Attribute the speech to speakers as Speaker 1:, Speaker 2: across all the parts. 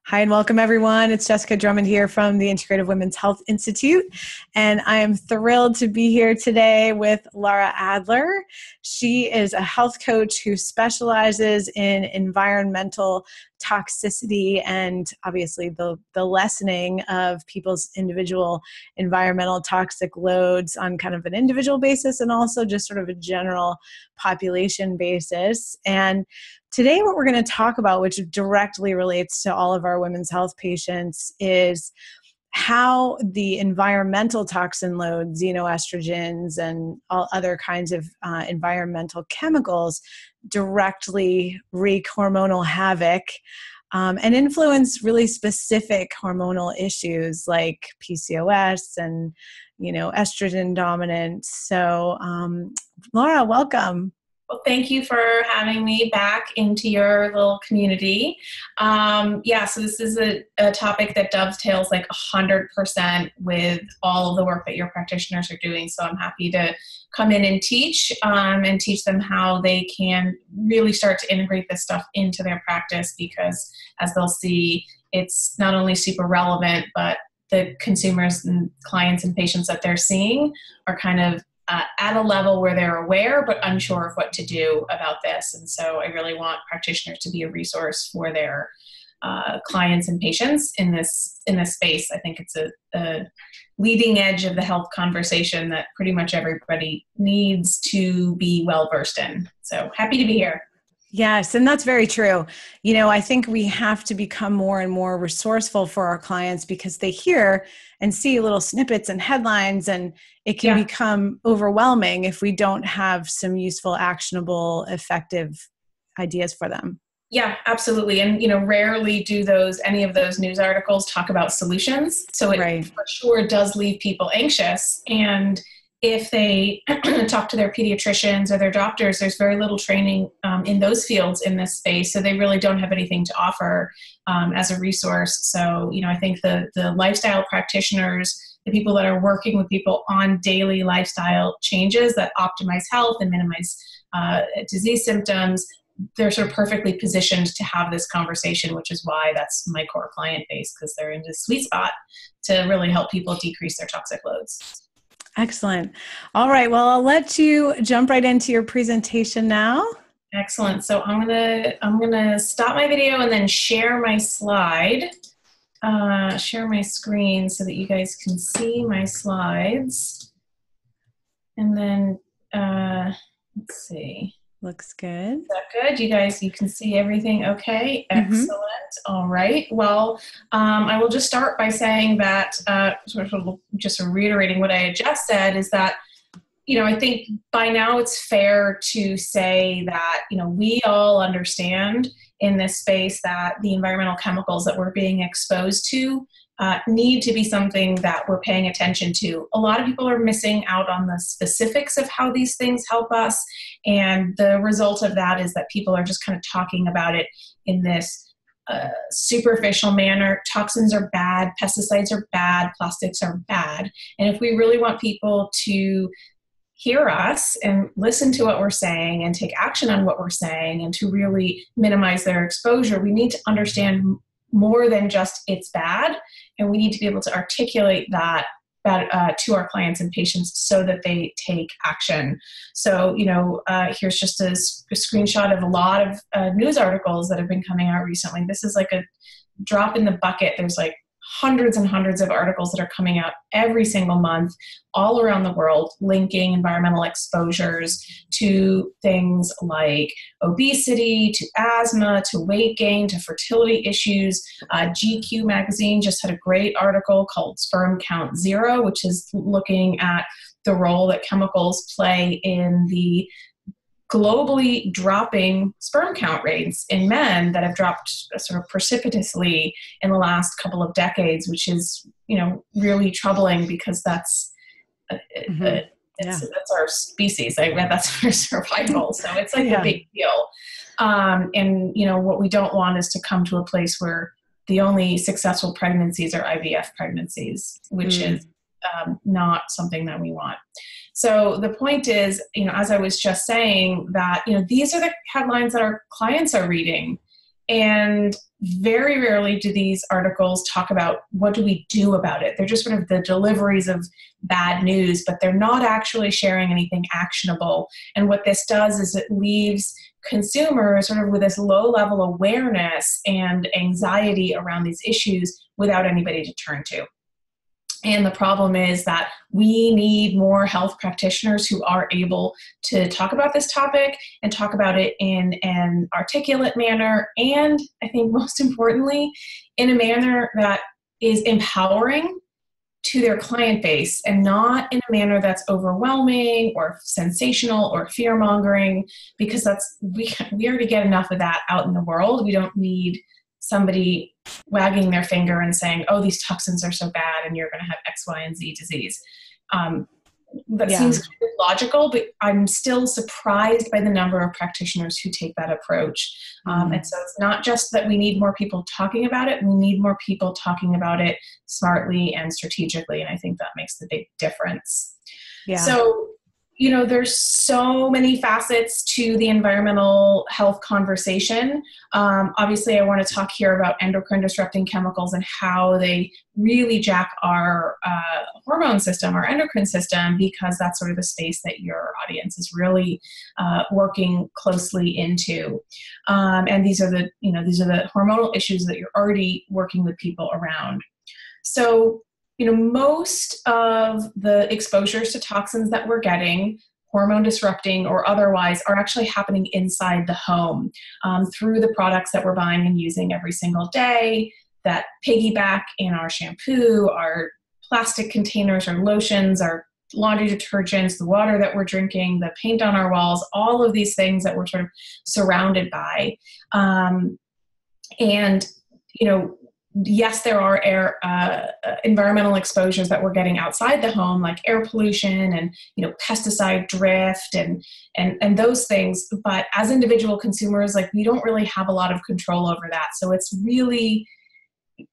Speaker 1: Hi and welcome everyone. It's Jessica Drummond here from the Integrative Women's Health Institute, and I am thrilled to be here today with Lara Adler. She is a health coach who specializes in environmental toxicity and obviously the lessening of people's individual environmental toxic loads on kind of an individual basis and also just sort of a general population basis. And today, what we're going to talk about, which directly relates to all of our women's health patients, is how the environmental toxin load, xenoestrogens, and all other kinds of environmental chemicals directly wreak hormonal havoc and influence really specific hormonal issues like PCOS and, estrogen dominance. So, Laura, welcome.
Speaker 2: Well, thank you for having me back into your little community. So this is a topic that dovetails like 100% with all of the work that your practitioners are doing. So I'm happy to come in and teach them how they can really start to integrate this stuff into their practice, because as they'll see, it's not only super relevant, but the consumers and clients and patients that they're seeing are kind of at a level where they're aware but unsure of what to do about this. And so I really want practitioners to be a resource for their clients and patients in this space. I think it's a leading edge of the health conversation that pretty much everybody needs to be well versed in. So happy to be here.
Speaker 1: Yes, and that's very true. I think we have to become more and more resourceful for our clients because they hear and see little snippets and headlines, and it can become overwhelming if we don't have some useful, actionable, effective ideas for them.
Speaker 2: Yeah, absolutely. And, rarely do any of those news articles talk about solutions. So it for sure does leave people anxious. And if they talk to their pediatricians or their doctors, there's very little training in those fields in this space. So they really don't have anything to offer as a resource. So, I think the lifestyle practitioners, the people that are working with people on daily lifestyle changes that optimize health and minimize disease symptoms, they're sort of perfectly positioned to have this conversation, which is why that's my core client base, because they're in this sweet spot to really help people decrease their toxic loads.
Speaker 1: Excellent. All right. Well, I'll let you jump right into your presentation now.
Speaker 2: Excellent. So I'm gonna stop my video and then share my slide, share my screen so that you guys can see my slides. And then let's see.
Speaker 1: Looks good.
Speaker 2: Is that good? You can see everything okay? Excellent. Mm-hmm. All right. Well, I will just start by saying that, just reiterating what I had just said, is that, I think by now it's fair to say that, we all understand in this space that the environmental chemicals that we're being exposed to need to be something that we're paying attention to. A lot of people are missing out on the specifics of how these things help us. And the result of that is that people are just kind of talking about it in this superficial manner. Toxins are bad, pesticides are bad, plastics are bad. And if we really want people to hear us and listen to what we're saying and take action on what we're saying and to really minimize their exposure, we need to understand more than just it's bad, and we need to be able to articulate that to our clients and patients so that they take action. So, here's just a screenshot of a lot of news articles that have been coming out recently. This is like a drop in the bucket. There's like hundreds and hundreds of articles that are coming out every single month all around the world, linking environmental exposures to things like obesity, to asthma, to weight gain, to fertility issues. GQ magazine just had a great article called Sperm Count Zero, which is looking at the role that chemicals play in the globally dropping sperm count rates in men that have dropped sort of precipitously in the last couple of decades, which is, really troubling because that's that's our species. That's our survival. So it's like a big deal. And what we don't want is to come to a place where the only successful pregnancies are IVF pregnancies, which is not something that we want. So the point is, as I was just saying, that, these are the headlines that our clients are reading. And very rarely do these articles talk about what do we do about it. They're just sort of the deliveries of bad news, but they're not actually sharing anything actionable. And what this does is it leaves consumers sort of with this low-level awareness and anxiety around these issues without anybody to turn to. And the problem is that we need more health practitioners who are able to talk about this topic and talk about it in an articulate manner, and I think most importantly, in a manner that is empowering to their client base and not in a manner that's overwhelming or sensational or fear-mongering, because we already get enough of that out in the world. We don't need somebody wagging their finger and saying, oh, these toxins are so bad and you're going to have X, Y, and Z disease. That seems kind of logical, but I'm still surprised by the number of practitioners who take that approach. And so it's not just that we need more people talking about it, we need more people talking about it smartly and strategically, and I think that makes the big difference. Yeah. So, you know, there's so many facets to the environmental health conversation. Obviously, I want to talk here about endocrine disrupting chemicals and how they really jack our hormone system, our endocrine system, because that's sort of the space that your audience is really working closely into. And these are the hormonal issues that you're already working with people around. So, you know, most of the exposures to toxins that we're getting, hormone disrupting or otherwise, are actually happening inside the home through the products that we're buying and using every single day that piggyback in our shampoo, our plastic containers, our lotions, our laundry detergents, the water that we're drinking, the paint on our walls, all of these things that we're sort of surrounded by. And, you know, yes, there are environmental exposures that we're getting outside the home, like air pollution and, you know, pesticide drift and those things. But as individual consumers, like, we don't really have a lot of control over that. So it's really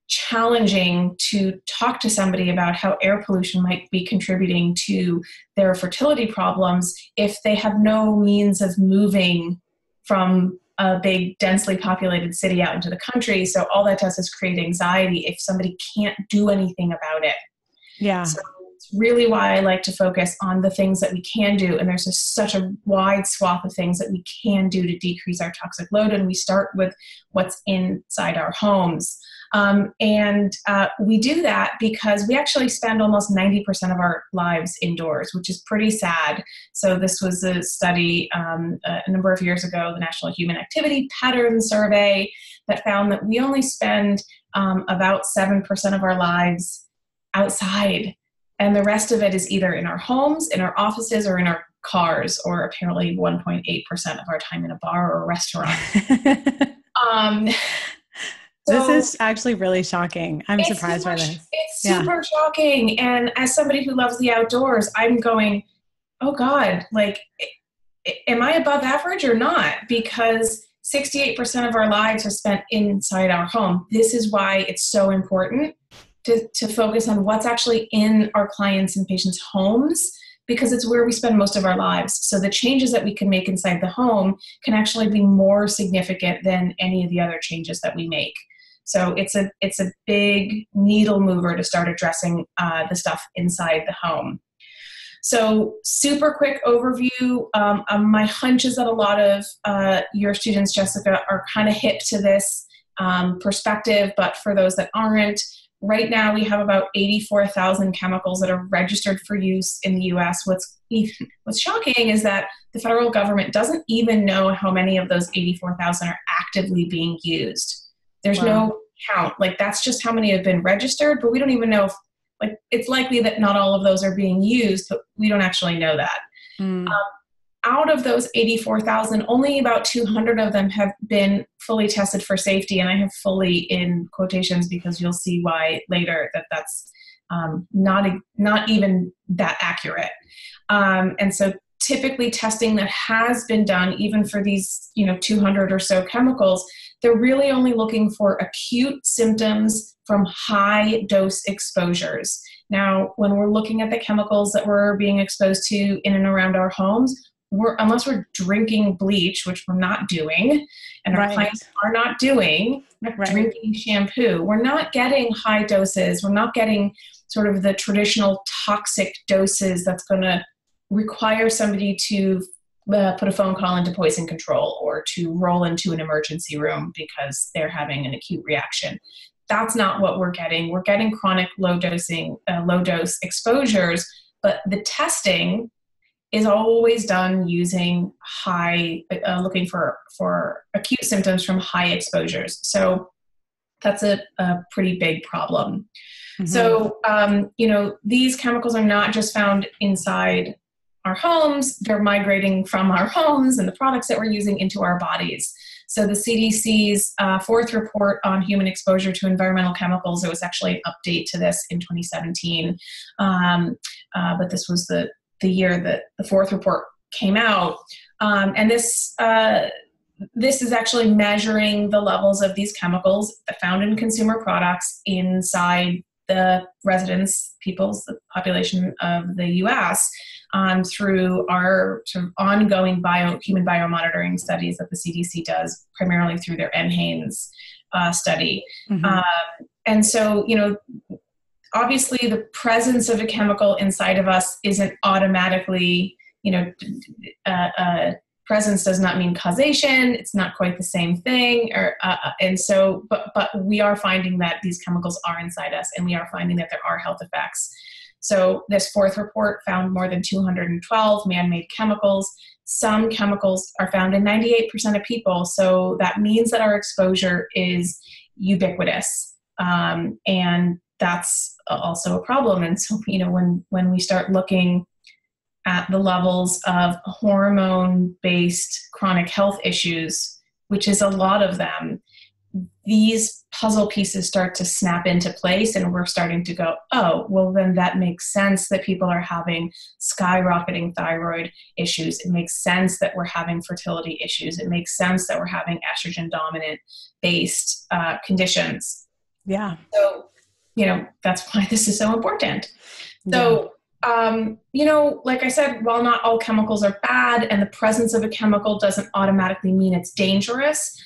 Speaker 2: challenging to talk to somebody about how air pollution might be contributing to their fertility problems if they have no means of moving from a big, densely populated city out into the country. So all that does is create anxiety if somebody can't do anything about it. Yeah. So it's really why I like to focus on the things that we can do. And there's such a wide swath of things that we can do to decrease our toxic load. And we start with what's inside our homes. And we do that because we actually spend almost 90% of our lives indoors, which is pretty sad. So this was a study a number of years ago, the National Human Activity Pattern Survey, that found that we only spend about 7% of our lives outside. And the rest of it is either in our homes, in our offices, or in our cars, or apparently 1.8% of our time in a bar or a restaurant.
Speaker 1: This is actually really shocking. I'm surprised by this.
Speaker 2: It's super shocking. And as somebody who loves the outdoors, I'm going, oh God, like, am I above average or not? Because 68% of our lives are spent inside our home. This is why it's so important to focus on what's actually in our clients' and patients' homes, because it's where we spend most of our lives. So the changes that we can make inside the home can actually be more significant than any of the other changes that we make. So it's a big needle mover to start addressing the stuff inside the home. So super quick overview. My hunch is that a lot of your students, Jessica, are kind of hip to this perspective, but for those that aren't, right now we have about 84,000 chemicals that are registered for use in the US. What's shocking is that the federal government doesn't even know how many of those 84,000 are actively being used. There's no count. Like, that's just how many have been registered, but we don't even know if, like, it's likely that not all of those are being used, but we don't actually know that. Out of those 84,000, only about 200 of them have been fully tested for safety. And I have fully in quotations because you'll see why later that that's not even that accurate. And so typically testing that has been done, even for these 200 or so chemicals, they're really only looking for acute symptoms from high dose exposures. Now, when we're looking at the chemicals that we're being exposed to in and around our homes, unless we're drinking bleach, which we're not doing, and our clients are not doing, drinking shampoo, we're not getting high doses. We're not getting sort of the traditional toxic doses that's going to require somebody to put a phone call into poison control or to roll into an emergency room because they're having an acute reaction. That's not what we're getting. We're getting chronic low dose exposures, but the testing is always done using looking for acute symptoms from high exposures. So that's a pretty big problem. Mm-hmm. So, these chemicals are not just found inside our homes, they're migrating from our homes and the products that we're using into our bodies. So the CDC's fourth report on human exposure to environmental chemicals, there was actually an update to this in 2017, but this was the year that the fourth report came out. And this is actually measuring the levels of these chemicals found in consumer products inside the the population of the U.S. Through our sort of ongoing human biomonitoring studies that the CDC does, primarily through their NHAPS study. Mm-hmm. And so, obviously the presence of a chemical inside of us isn't automatically, presence does not mean causation. It's not quite the same thing. But we are finding that these chemicals are inside us, and we are finding that there are health effects. So this fourth report found more than 212 man-made chemicals. Some chemicals are found in 98% of people. So that means that our exposure is ubiquitous. And that's also a problem. And so, when we start looking at the levels of hormone-based chronic health issues, which is a lot of them, these puzzle pieces start to snap into place, and we're starting to go, oh, well, then that makes sense that people are having skyrocketing thyroid issues. It makes sense that we're having fertility issues. It makes sense that we're having estrogen-dominant based conditions.
Speaker 1: Yeah.
Speaker 2: So, that's why this is so important. So, like I said, while not all chemicals are bad and the presence of a chemical doesn't automatically mean it's dangerous,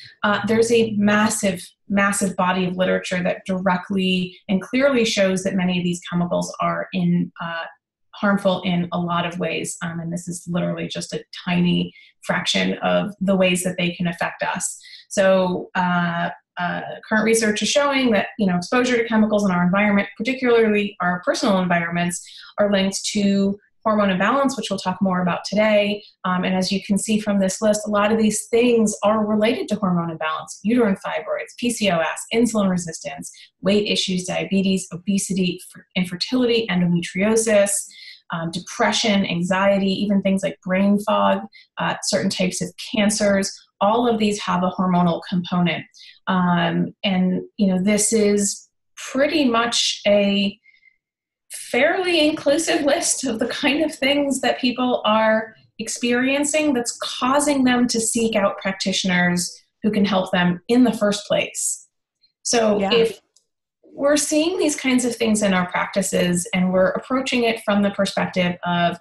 Speaker 2: there's a massive, massive body of literature that directly and clearly shows that many of these chemicals are harmful in a lot of ways. And this is literally just a tiny fraction of the ways that they can affect us. So, current research is showing that exposure to chemicals in our environment, particularly our personal environments, are linked to hormone imbalance, which we'll talk more about today. And as you can see from this list, a lot of these things are related to hormone imbalance: uterine fibroids, PCOS, insulin resistance, weight issues, diabetes, obesity, infertility, endometriosis, depression, anxiety, even things like brain fog, certain types of cancers. All of these have a hormonal component. This is pretty much a fairly inclusive list of the kind of things that people are experiencing that's causing them to seek out practitioners who can help them in the first place. So if we're seeing these kinds of things in our practices and we're approaching it from the perspective of,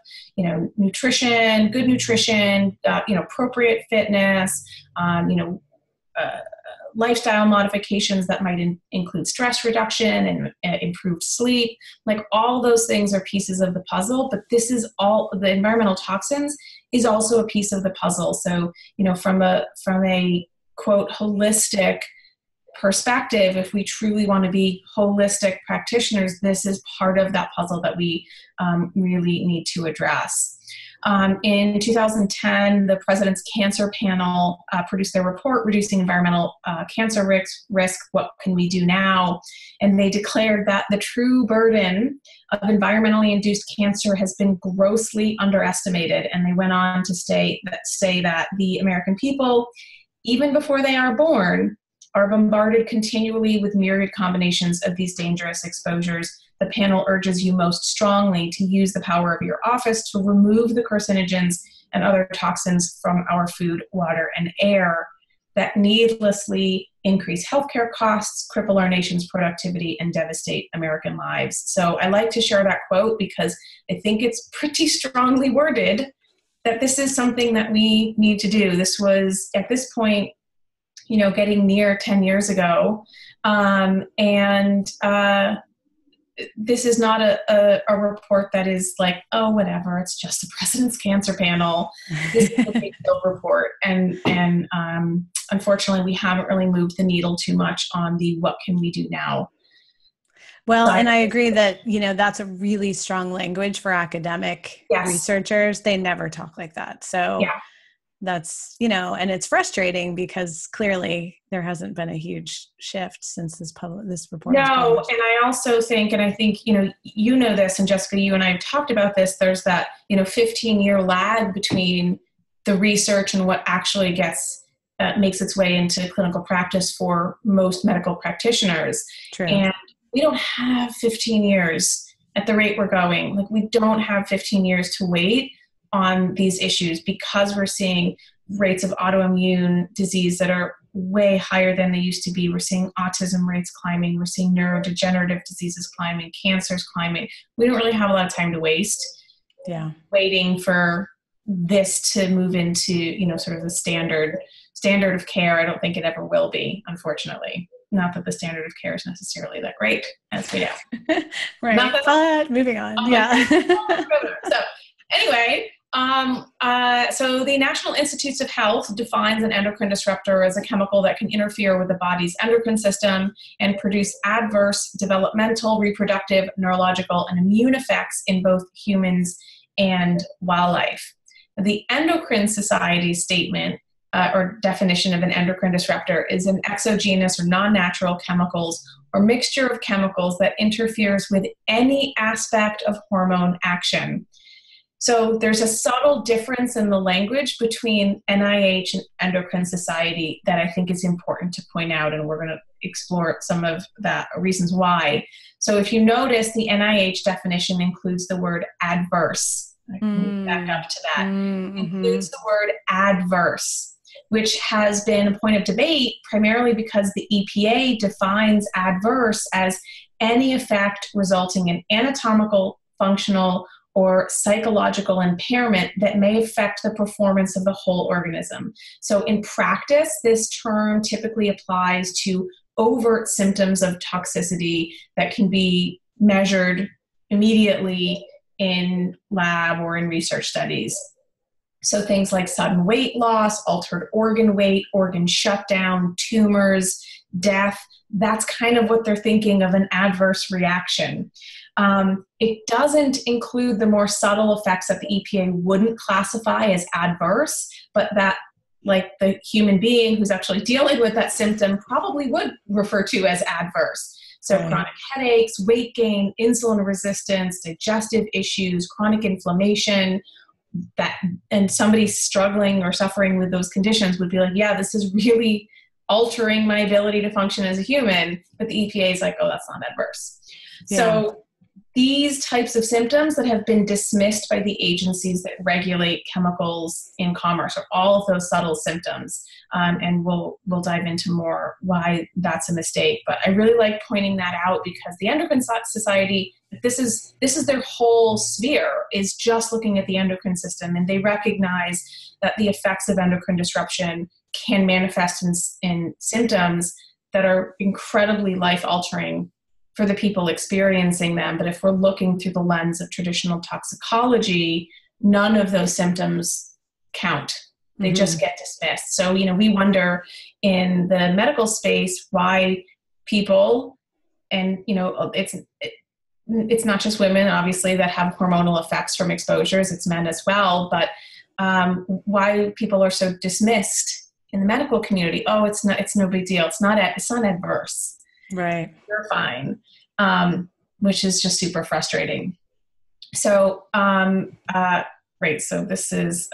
Speaker 2: nutrition, good nutrition, appropriate fitness, lifestyle modifications that might include stress reduction and improved sleep, like all those things are pieces of the puzzle, but this is all, the environmental toxins is also a piece of the puzzle. So, from a quote holistic perspective, if we truly want to be holistic practitioners, this is part of that puzzle that we really need to address. In 2010, the President's Cancer Panel produced their report, Reducing Environmental Cancer Risk, What Can We Do Now? And they declared that the true burden of environmentally induced cancer has been grossly underestimated. And they went on to say that the American people, even before they are born, are bombarded continually with myriad combinations of these dangerous exposures. The panel urges you most strongly to use the power of your office to remove the carcinogens and other toxins from our food, water, and air that needlessly increase healthcare costs, cripple our nation's productivity, and devastate American lives. So I like to share that quote because I think it's pretty strongly worded, that this is something that we need to do. This was, at this point, getting near 10 years ago. This is not a report that is like, oh, whatever, it's just the President's Cancer Panel. This is a big deal report. And unfortunately, we haven't really moved the needle too much on the what can we do now.
Speaker 1: Well, and I agree that, that's a really strong language for academic researchers. They never talk like that. So that's, and it's frustrating because clearly there hasn't been a huge shift since this report.
Speaker 2: No, and I also think, and I think, you know this, and Jessica, you and I have talked about this, there's that, 15-year lag between the research and what actually makes its way into clinical practice for most medical practitioners.
Speaker 1: True.
Speaker 2: And we don't have 15 years at the rate we're going. Like, we don't have 15 years to wait on these issues because we're seeing rates of autoimmune disease that are way higher than they used to be. We're seeing autism rates climbing. We're seeing neurodegenerative diseases climbing, cancers climbing. We don't really have a lot of time to waste waiting for this to move into, sort of the standard of care. I don't think it ever will be, unfortunately. Not that the standard of care is necessarily that great, as we know.
Speaker 1: Right. But moving on.
Speaker 2: So anyway, so the National Institutes of Health defines an endocrine disruptor as a chemical that can interfere with the body's endocrine system and produce adverse developmental, reproductive, neurological, and immune effects in both humans and wildlife. The Endocrine Society statement or definition of an endocrine disruptor is an exogenous or non-natural chemicals or mixture of chemicals that interferes with any aspect of hormone action. So there's a subtle difference in the language between NIH and Endocrine Society that I think is important to point out, and we're going to explore some of the reasons why. So if you notice, the NIH definition includes the word adverse. I can move back up to that. Includes the word adverse, which has been a point of debate primarily because the EPA defines adverse as any effect resulting in anatomical, functional, or psychological impairment that may affect the performance of the whole organism. So in practice, this term typically applies to overt symptoms of toxicity that can be measured immediately in lab or in research studies. So things like sudden weight loss, altered organ weight, organ shutdown, tumors, death, that's kind of what they're thinking of an adverse reaction. It doesn't include the more subtle effects that the EPA wouldn't classify as adverse, but that, like, the human being who's actually dealing with that symptom probably would refer to as adverse. So chronic headaches, weight gain, insulin resistance, digestive issues, chronic inflammation, and somebody struggling or suffering with those conditions would be like, yeah, this is really altering my ability to function as a human. But the EPA is like, oh, that's not adverse. Yeah. So these types of symptoms that have been dismissed by the agencies that regulate chemicals in commerce are all of those subtle symptoms. And we'll dive into more why that's a mistake. But I really like pointing that out because the Endocrine Society, this is their whole sphere, is just looking at the endocrine system. And they recognize that the effects of endocrine disruption can manifest in symptoms that are incredibly life-altering for the people experiencing them. But if we're looking through the lens of traditional toxicology, none of those symptoms count. They just get dismissed. So, we wonder in the medical space why people, and, it's not just women, obviously, that have hormonal effects from exposures, it's men as well, but why people are so dismissed in the medical community. Oh, it's no big deal. It's not adverse.
Speaker 1: Right.
Speaker 2: You're fine. Which is just super frustrating. So, right. So this is,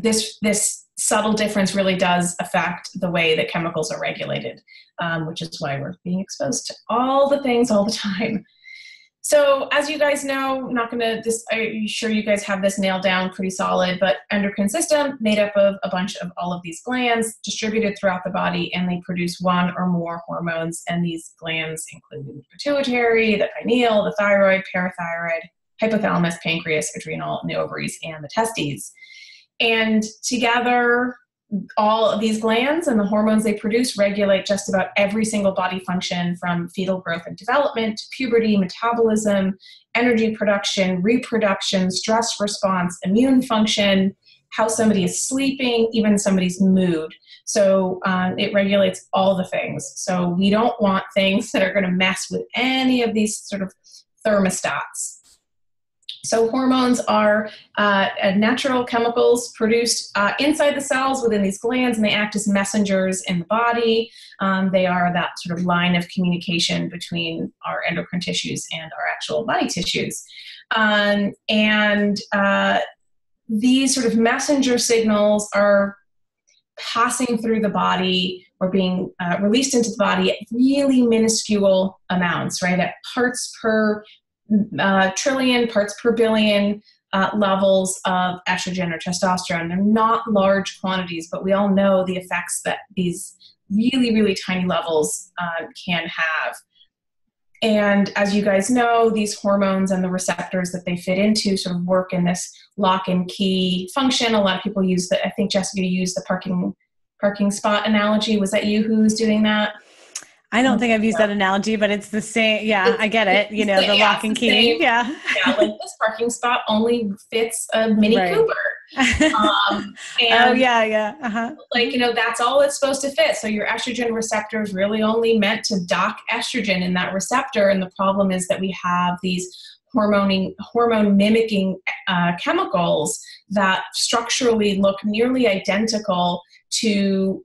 Speaker 2: this subtle difference really does affect the way that chemicals are regulated, which is why we're being exposed to all the things all the time. So as you guys know, I'm sure you guys have this nailed down pretty solid, but endocrine system made up of a bunch of all of these glands distributed throughout the body, and they produce one or more hormones. And these glands include the pituitary, the pineal, the thyroid, parathyroid, hypothalamus, pancreas, adrenal, and the ovaries, and the testes. And together, all of these glands and the hormones they produce regulate just about every single body function, from fetal growth and development to puberty, metabolism, energy production, reproduction, stress response, immune function, how somebody is sleeping, even somebody's mood. So it regulates all the things. So we don't want things that are going to mess with any of these sort of thermostats. So hormones are natural chemicals produced inside the cells within these glands, and they act as messengers in the body. They are that sort of line of communication between our endocrine tissues and our actual body tissues. These sort of messenger signals are passing through the body or being released into the body at really minuscule amounts, right? At parts per trillion, parts per billion levels of estrogen or testosterone. They're not large quantities, but we all know the effects that these really, really tiny levels can have. And as you guys know, these hormones and the receptors that they fit into sort of work in this lock and key function. A lot of people use I think Jessica used the parking spot analogy. Was that you who was doing that?
Speaker 1: I don't think I've used that analogy, but it's the same. Yeah, I get it. You know, the lock and key. Yeah.
Speaker 2: Yeah, like this parking spot only fits a Mini Cooper.
Speaker 1: Oh, yeah. Uh-huh.
Speaker 2: Like, you know, that's all it's supposed to fit. So your estrogen receptor is really only meant to dock estrogen in that receptor. And the problem is that we have these hormone mimicking chemicals that structurally look nearly identical to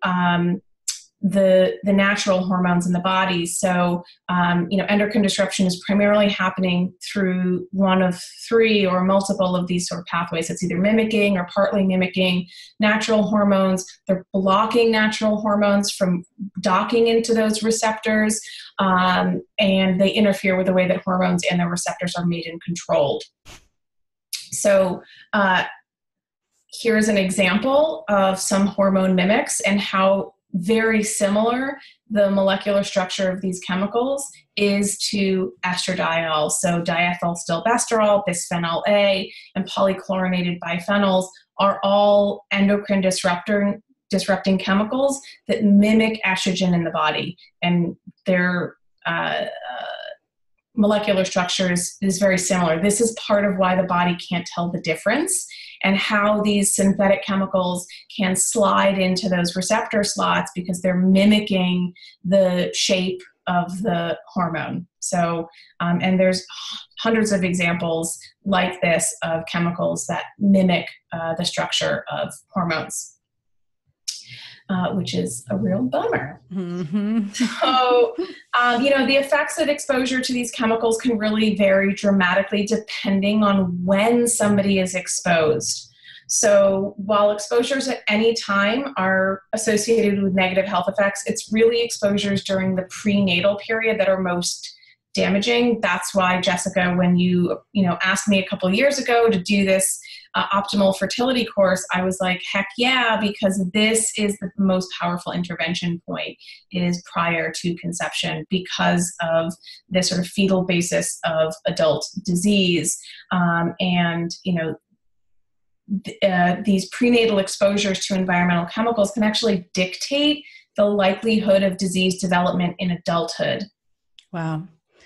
Speaker 2: the natural hormones in the body. So, endocrine disruption is primarily happening through one of three or multiple of these sort of pathways. It's either mimicking or partly mimicking natural hormones. They're blocking natural hormones from docking into those receptors, and they interfere with the way that hormones and their receptors are made and controlled. So, here's an example of some hormone mimics and how very similar the molecular structure of these chemicals is to estradiol. So diethylstilbestrol, bisphenol A, and polychlorinated biphenyls are all endocrine disrupting chemicals that mimic estrogen in the body. And their molecular structure is very similar. This is part of why the body can't tell the difference, and how these synthetic chemicals can slide into those receptor slots because they're mimicking the shape of the hormone. So, and there's hundreds of examples like this of chemicals that mimic the structure of hormones, which is a real bummer. Mm-hmm. So, the effects of exposure to these chemicals can really vary dramatically depending on when somebody is exposed. So while exposures at any time are associated with negative health effects, it's really exposures during the prenatal period that are most damaging. That's why, Jessica, when you asked me a couple of years ago to do this optimal fertility course, I was like, heck yeah, because this is the most powerful intervention point, is prior to conception, because of this sort of fetal basis of adult disease. These prenatal exposures to environmental chemicals can actually dictate the likelihood of disease development in adulthood.
Speaker 1: Wow.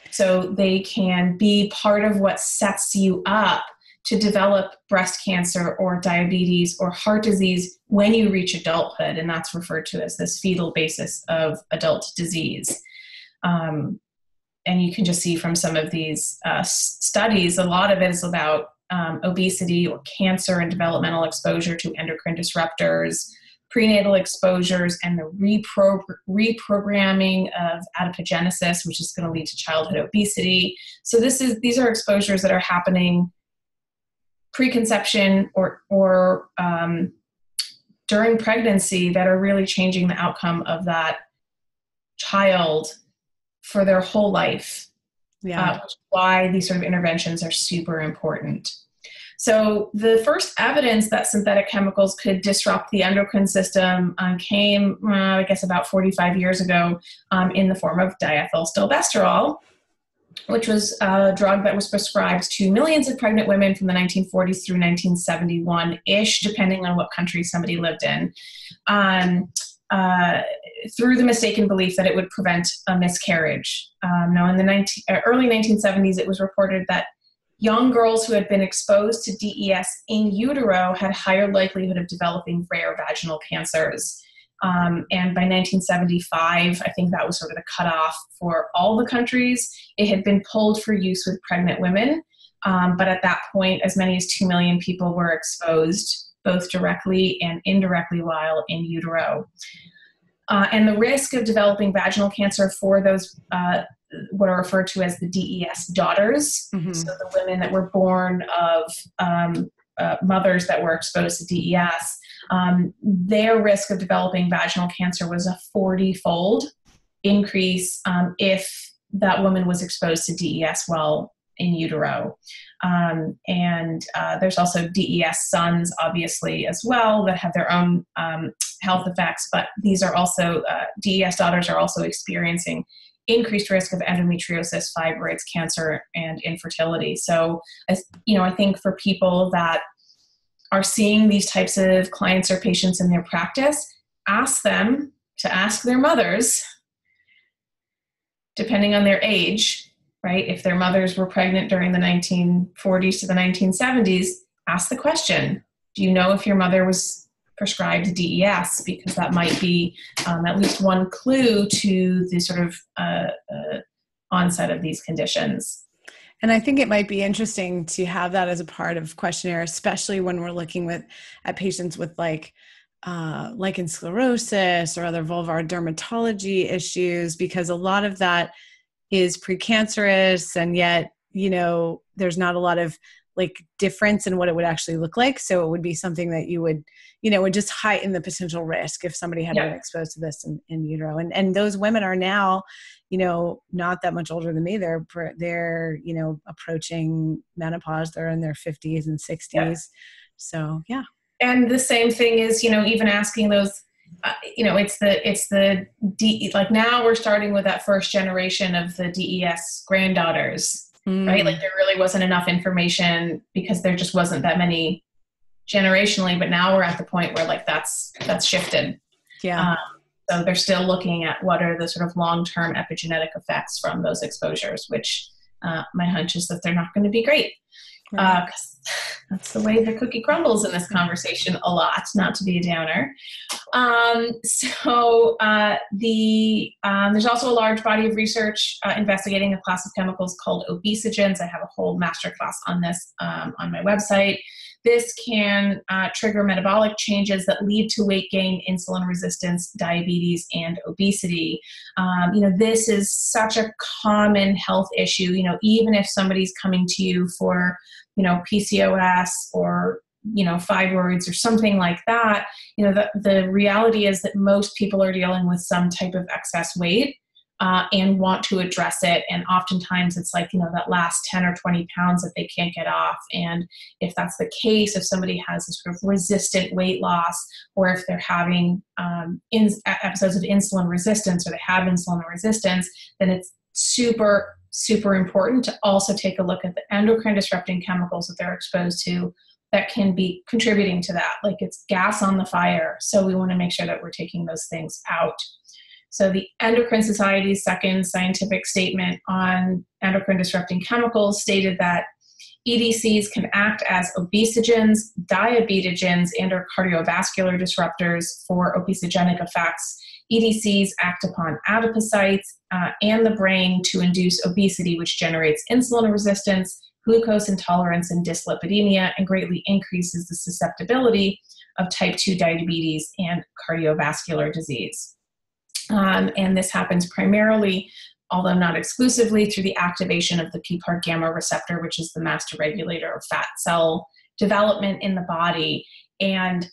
Speaker 2: So they can be part of what sets you up to develop breast cancer or diabetes or heart disease when you reach adulthood. And that's referred to as this fetal basis of adult disease. And you can just see from some of these studies, a lot of it is about obesity or cancer and developmental exposure to endocrine disruptors, prenatal exposures, and the reprogramming of adipogenesis, which is going to lead to childhood obesity. So these are exposures that are happening preconception or during pregnancy that are really changing the outcome of that child for their whole life. Yeah. Which is why these sort of interventions are super important. So the first evidence that synthetic chemicals could disrupt the endocrine system came, I guess, about 45 years ago in the form of diethylstilbestrol. which was a drug that was prescribed to millions of pregnant women from the 1940s through 1971-ish, depending on what country somebody lived in, through the mistaken belief that it would prevent a miscarriage. Now, in the early 1970s, it was reported that young girls who had been exposed to DES in utero had higher likelihood of developing rare vaginal cancers. And by 1975, I think that was sort of the cutoff for all the countries. It had been pulled for use with pregnant women, but at that point, as many as 2 million people were exposed, both directly and indirectly while in utero. And the risk of developing vaginal cancer for those what are referred to as the DES daughters, so the women that were born of mothers that were exposed to DES, their risk of developing vaginal cancer was a 40-fold increase if that woman was exposed to DES while in utero. And there's also DES sons, obviously, as well, that have their own health effects, but these are also, DES daughters are also experiencing increased risk of endometriosis, fibroids, cancer, and infertility. So, I think for people that are seeing these types of clients or patients in their practice, ask them to ask their mothers, depending on their age, right? If their mothers were pregnant during the 1940s to the 1970s, ask the question, do you know if your mother was prescribed DES? Because that might be at least one clue to the sort of onset of these conditions.
Speaker 1: And I think it might be interesting to have that as a part of questionnaire, especially when we're looking at patients with lichen sclerosis or other vulvar dermatology issues, because a lot of that is precancerous, and yet, there's not a lot of difference in what it would actually look like. So it would be something that you would, would just heighten the potential risk if somebody had been exposed to this in utero. And those women are now, not that much older than me. They're approaching menopause. They're in their 50s and 60s. Yeah. So, yeah.
Speaker 2: And the same thing is, even asking those, now we're starting with that first generation of the DES granddaughters. Right? There really wasn't enough information because there just wasn't that many generationally, but now we're at the point where that's shifted.
Speaker 1: Yeah.
Speaker 2: So they're still looking at what are the sort of long-term epigenetic effects from those exposures, which my hunch is that they're not going to be great.
Speaker 1: Right.
Speaker 2: 'Cause that's the way the cookie crumbles in this conversation a lot, not to be a downer. There's also a large body of research investigating a class of chemicals called obesogens. I have a whole masterclass on this on my website. This can trigger metabolic changes that lead to weight gain, insulin resistance, diabetes, and obesity. This is such a common health issue. Even if somebody's coming to you for, PCOS or, fibroids or something like that, the reality is that most people are dealing with some type of excess weight and want to address it. And oftentimes it's that last 10 or 20 pounds that they can't get off. And if that's the case, if somebody has a sort of resistant weight loss, or if they're having episodes of insulin resistance, or they have insulin resistance, then it's super, super important to also take a look at the endocrine disrupting chemicals that they're exposed to that can be contributing to that. It's gas on the fire. So we want to make sure that we're taking those things out. So the Endocrine Society's second scientific statement on endocrine disrupting chemicals stated that EDCs can act as obesogens, diabetogens, and or cardiovascular disruptors for obesogenic effects. EDCs act upon adipocytes and the brain to induce obesity, which generates insulin resistance, glucose intolerance, and dyslipidemia, and greatly increases the susceptibility of type 2 diabetes and cardiovascular disease. And this happens primarily, although not exclusively, through the activation of the PPAR gamma receptor, which is the master regulator of fat cell development in the body. And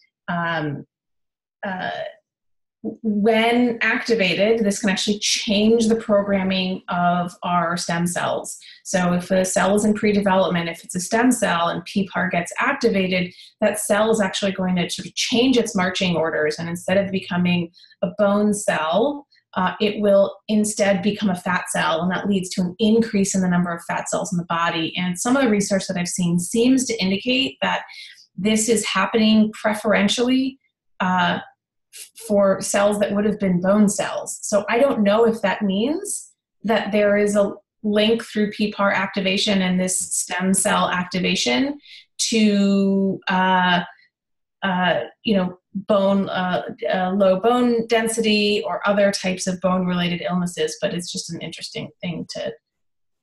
Speaker 2: when activated, this can actually change the programming of our stem cells. So if a cell is in pre-development, if it's a stem cell and PPAR gets activated, that cell is actually going to sort of change its marching orders. And instead of becoming a bone cell it will instead become a fat cell, and that leads to an increase in the number of fat cells in the body. And some of the research that I've seen seems to indicate that this is happening preferentially for cells that would have been bone cells. So I don't know if that means that there is a link through PPAR activation and this stem cell activation to bone, low bone density or other types of bone-related illnesses, but it's just an interesting thing to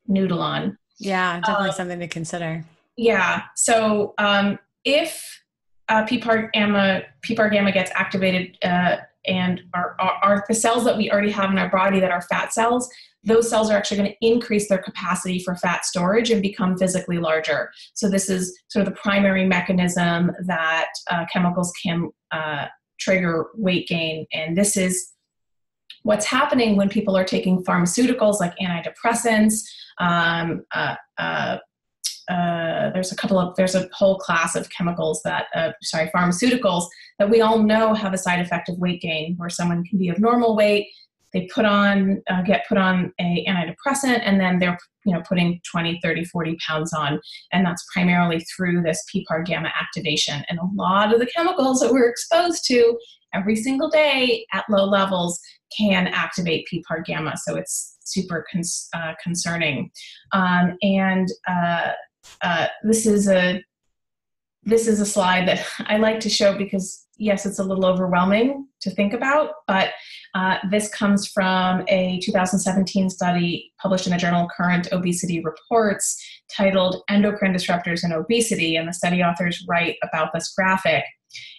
Speaker 2: noodle on.
Speaker 1: Yeah, definitely something to consider.
Speaker 2: Yeah. So if PPAR gamma gets activated and are the cells that we already have in our body that are fat cells, those cells are actually going to increase their capacity for fat storage and become physically larger. So this is sort of the primary mechanism that chemicals can trigger weight gain. And this is what's happening when people are taking pharmaceuticals like antidepressants. There's a whole class of chemicals that, pharmaceuticals that we all know have a side effect of weight gain, where someone can be of normal weight, they get put on a antidepressant, and then they're putting 20, 30, 40 pounds on. And that's primarily through this PPAR gamma activation. And a lot of the chemicals that we're exposed to every single day at low levels can activate PPAR gamma. So it's super concerning. This is a slide that I like to show because, yes, it's a little overwhelming to think about, but this comes from a 2017 study published in the journal Current Obesity Reports titled Endocrine Disruptors in Obesity, and the study authors write about this graphic.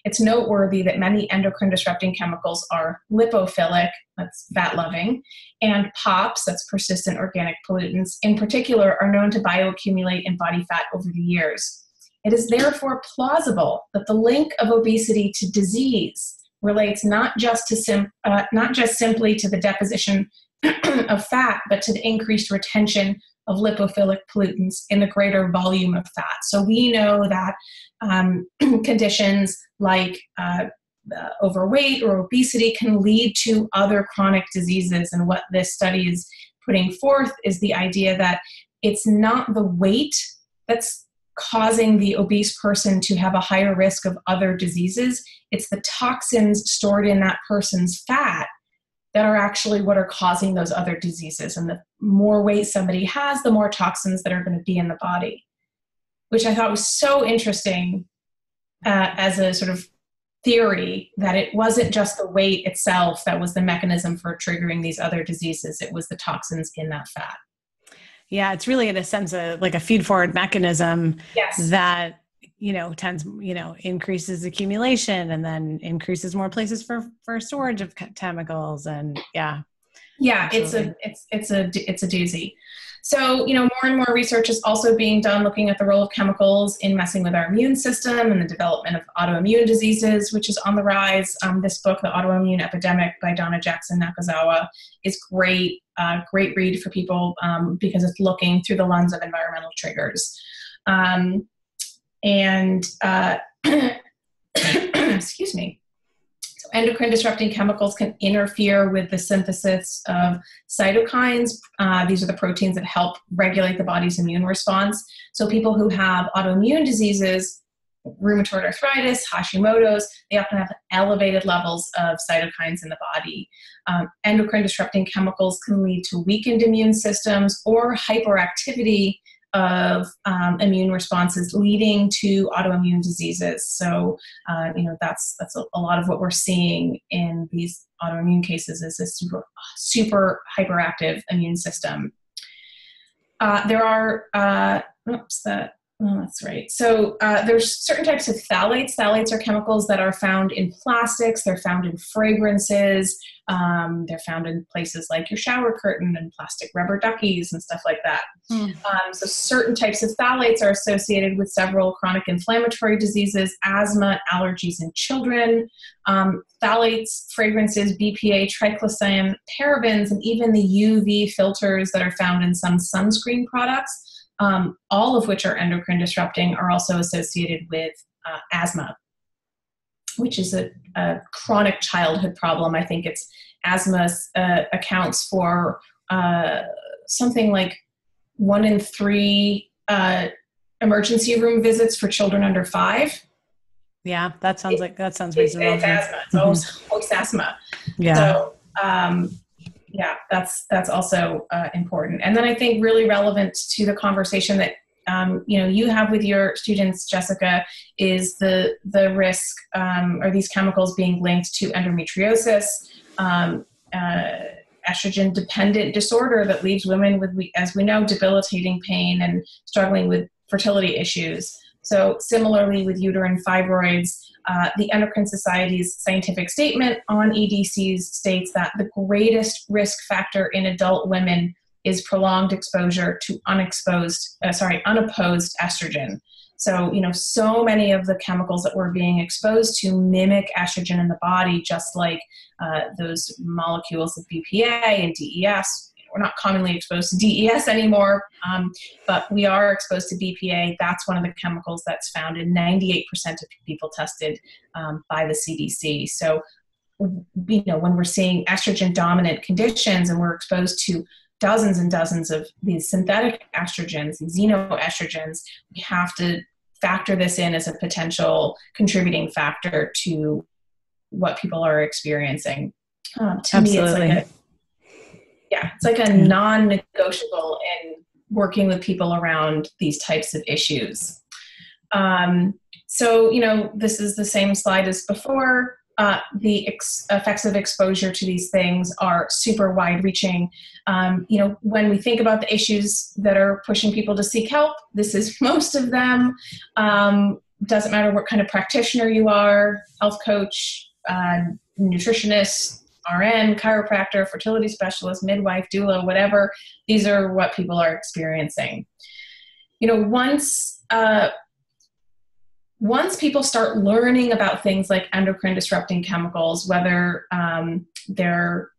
Speaker 2: It's noteworthy that many endocrine disrupting chemicals are lipophilic, that's fat-loving, and POPs, that's persistent organic pollutants, in particular, are known to bioaccumulate in body fat over the years. It is therefore plausible that the link of obesity to disease relates not just simply to the deposition of fat, but to the increased retention of lipophilic pollutants in the greater volume of fat. So we know that conditions like overweight or obesity can lead to other chronic diseases. And what this study is putting forth is the idea that it's not the weight that's causing the obese person to have a higher risk of other diseases. It's the toxins stored in that person's fat that are actually what are causing those other diseases. And the more weight somebody has, the more toxins that are going to be in the body, which I thought was so interesting as a sort of theory, that it wasn't just the weight itself that was the mechanism for triggering these other diseases. It was the toxins in that fat.
Speaker 1: Yeah, it's really in a sense like a feed-forward mechanism.
Speaker 2: Yes.
Speaker 1: That increases accumulation and then increases more places for storage of chemicals. And absolutely. it's a doozy. So, more and more research is also being done looking at the role of chemicals in messing with our immune system and the development of autoimmune diseases, which is on the rise. This book, The Autoimmune Epidemic by Donna Jackson Nakazawa, is great read for people because it's looking through the lens of environmental triggers. Excuse me. So endocrine disrupting chemicals can interfere with the synthesis of cytokines. These are the proteins that help regulate the body's immune response. So people who have autoimmune diseases, rheumatoid arthritis, Hashimoto's, they often have elevated levels of cytokines in the body. Endocrine disrupting chemicals can lead to weakened immune systems or hyperactivity of immune responses, leading to autoimmune diseases. So, that's a lot of what we're seeing in these autoimmune cases is a super hyperactive immune system. There are, that's right. So there's certain types of phthalates. Phthalates are chemicals that are found in plastics. They're found in fragrances. They're found in places like your shower curtain and plastic rubber duckies and stuff like that. So certain types of phthalates are associated with several chronic inflammatory diseases, asthma, allergies in children. Phthalates, fragrances, BPA, triclosan, parabens, and even the UV filters that are found in some sunscreen products, all of which are endocrine disrupting, are also associated with asthma, which is a chronic childhood problem. I think it's
Speaker 2: asthma accounts for something like 1 in 3 emergency room visits for children under 5.
Speaker 1: Yeah, that sounds reasonable.
Speaker 2: It's asthma. It's always asthma.
Speaker 1: Yeah.
Speaker 2: So, yeah, that's also important. And then I think really relevant to the conversation that you have with your students, Jessica, is the risk or these chemicals being linked to endometriosis, estrogen-dependent disorder that leaves women with, as we know, debilitating pain and struggling with fertility issues. So similarly with uterine fibroids, the Endocrine Society's scientific statement on EDCs states that the greatest risk factor in adult women is prolonged exposure to unopposed estrogen. So, so many of the chemicals that we're being exposed to mimic estrogen in the body, just like those molecules of BPA and DES. We're not commonly exposed to DES anymore, but we are exposed to BPA. That's one of the chemicals that's found in 98% of people tested by the CDC. So, when we're seeing estrogen-dominant conditions and we're exposed to dozens and dozens of these synthetic estrogens, these xenoestrogens, we have to factor this in as a potential contributing factor to what people are experiencing.
Speaker 1: Absolutely.
Speaker 2: It's like a non-negotiable in working with people around these types of issues. So, this is the same slide as before. The effects of exposure to these things are super wide-reaching. When we think about the issues that are pushing people to seek help, this is most of them. Doesn't matter what kind of practitioner you are, health coach, nutritionist, RN, chiropractor, fertility specialist, midwife, doula, whatever. These are what people are experiencing. Once people start learning about things like endocrine disrupting chemicals, whether they're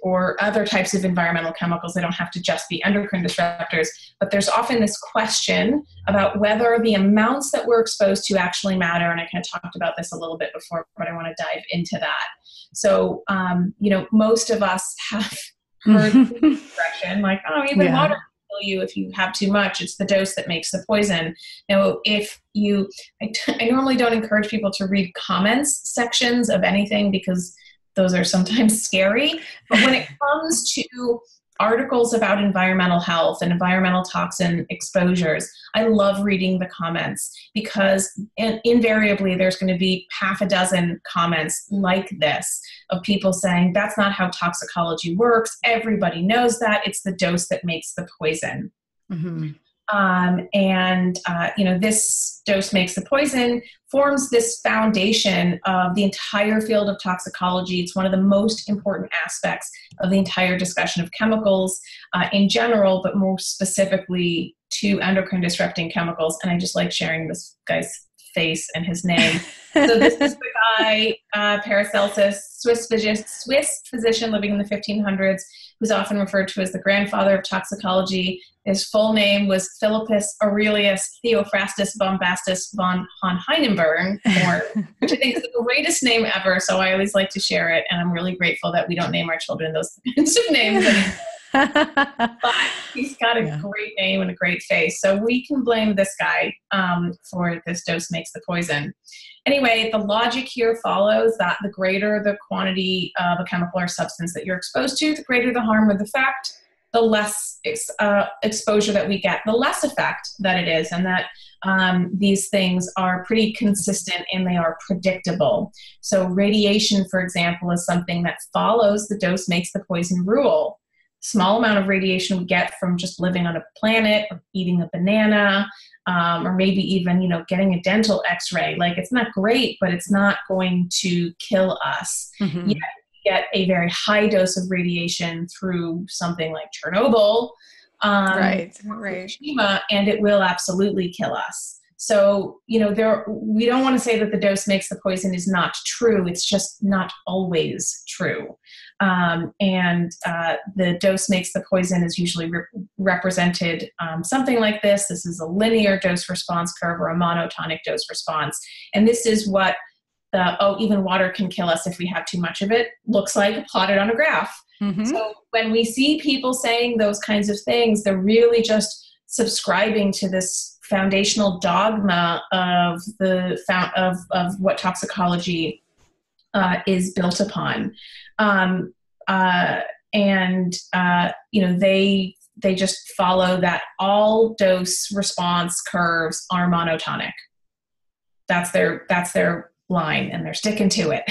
Speaker 2: or other types of environmental chemicals, they don't have to just be endocrine disruptors, but there's often this question about whether the amounts that we're exposed to actually matter. And I kind of talked about this a little bit before, but I want to dive into that. So, most of us have heard the expression like, even water will kill you if you have too much. It's the dose that makes the poison. Now, I normally don't encourage people to read comments sections of anything because those are sometimes scary. But when it comes to articles about environmental health and environmental toxin exposures, I love reading the comments because invariably there's going to be half a dozen comments like this of people saying, that's not how toxicology works. Everybody knows that. It's the dose that makes the poison. Mm-hmm. This dose makes the poison forms this foundation of the entire field of toxicology. It's one of the most important aspects of the entire discussion of chemicals in general, but more specifically to endocrine disrupting chemicals. And I just like sharing this guy's face and his name. So this is the guy, Paracelsus, Swiss physician living in the 1500s, who's often referred to as the grandfather of toxicology. His full name was Philippus Aurelius Theophrastus Bombastus von Hohenheimberg, which I think is the greatest name ever, so I always like to share it, and I'm really grateful that we don't name our children those kinds of names anymore. But he's got a great name and a great face, so we can blame this guy for this dose makes the poison. Anyway, the logic here follows that the greater the quantity of a chemical or substance that you're exposed to, the greater the harm or the effect, the less exposure that we get, the less effect that it is, and that these things are pretty consistent and they are predictable. So radiation, for example, is something that follows the dose makes the poison rule. Small amount of radiation we get from just living on a planet or eating a banana, or maybe even, getting a dental x-ray. Like, it's not great, but it's not going to kill us. Mm-hmm. Yet we get a very high dose of radiation through something like Chernobyl, Fukushima, and it will absolutely kill us. So, we don't want to say that the dose makes the poison is not true. It's just not always true. The dose makes the poison is usually represented something like this. This is a linear dose response curve or a monotonic dose response. And this is what even water can kill us if we have too much of it, looks like plotted on a graph. Mm-hmm. So when we see people saying those kinds of things, they're really just subscribing to this foundational dogma of what toxicology is built upon. They just follow that all dose response curves are monotonic. That's their line, and they're sticking to it.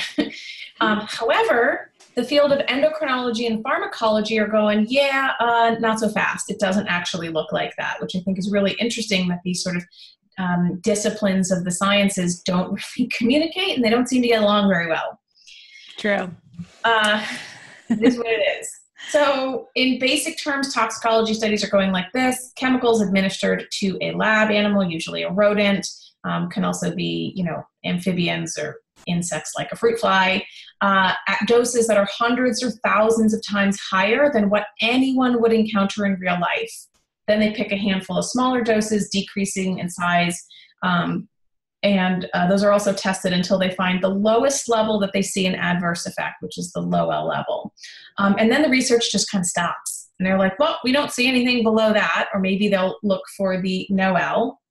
Speaker 2: However, the field of endocrinology and pharmacology are going, not so fast. It doesn't actually look like that, which I think is really interesting, that these sort of disciplines of the sciences don't really communicate, and they don't seem to get along very well.
Speaker 1: True.
Speaker 2: It is what it is. So in basic terms, toxicology studies are going like this. Chemicals administered to a lab animal, usually a rodent, can also be, amphibians or insects like a fruit fly, at doses that are hundreds or thousands of times higher than what anyone would encounter in real life. Then they pick a handful of smaller doses, decreasing in size, and those are also tested until they find the lowest level that they see an adverse effect, which is the low L level. And then the research just kind of stops. And they're like, well, we don't see anything below that, or maybe they'll look for the no L.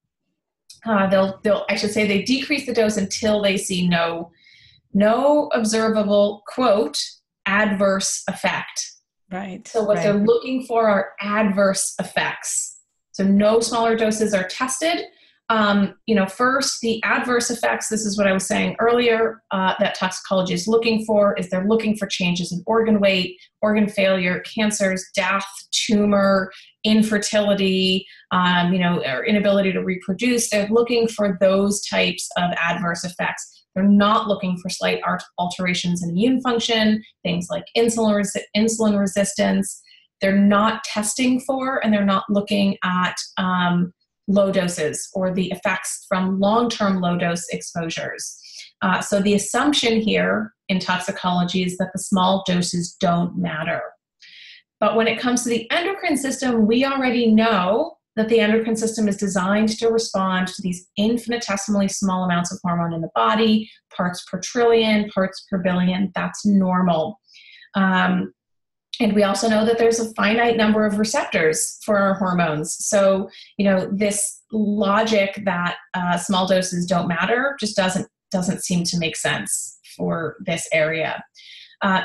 Speaker 2: They decrease the dose until they see no observable, quote, adverse effect.
Speaker 1: Right.
Speaker 2: So what they're looking for are adverse effects. So no smaller doses are tested. First, the adverse effects, this is what I was saying earlier, that toxicology is looking for, is they're looking for changes in organ weight, organ failure, cancers, death, tumor, infertility, or inability to reproduce. They're looking for those types of adverse effects. They're not looking for slight alterations in immune function, things like insulin resistance. They're not testing for, and they're not looking at low doses or the effects from long-term low-dose exposures. So the assumption here in toxicology is that the small doses don't matter. But when it comes to the endocrine system, we already know that the endocrine system is designed to respond to these infinitesimally small amounts of hormone in the body, parts per trillion, parts per billion. That's normal. And we also know that there's a finite number of receptors for our hormones. So, this logic that small doses don't matter just doesn't seem to make sense for this area.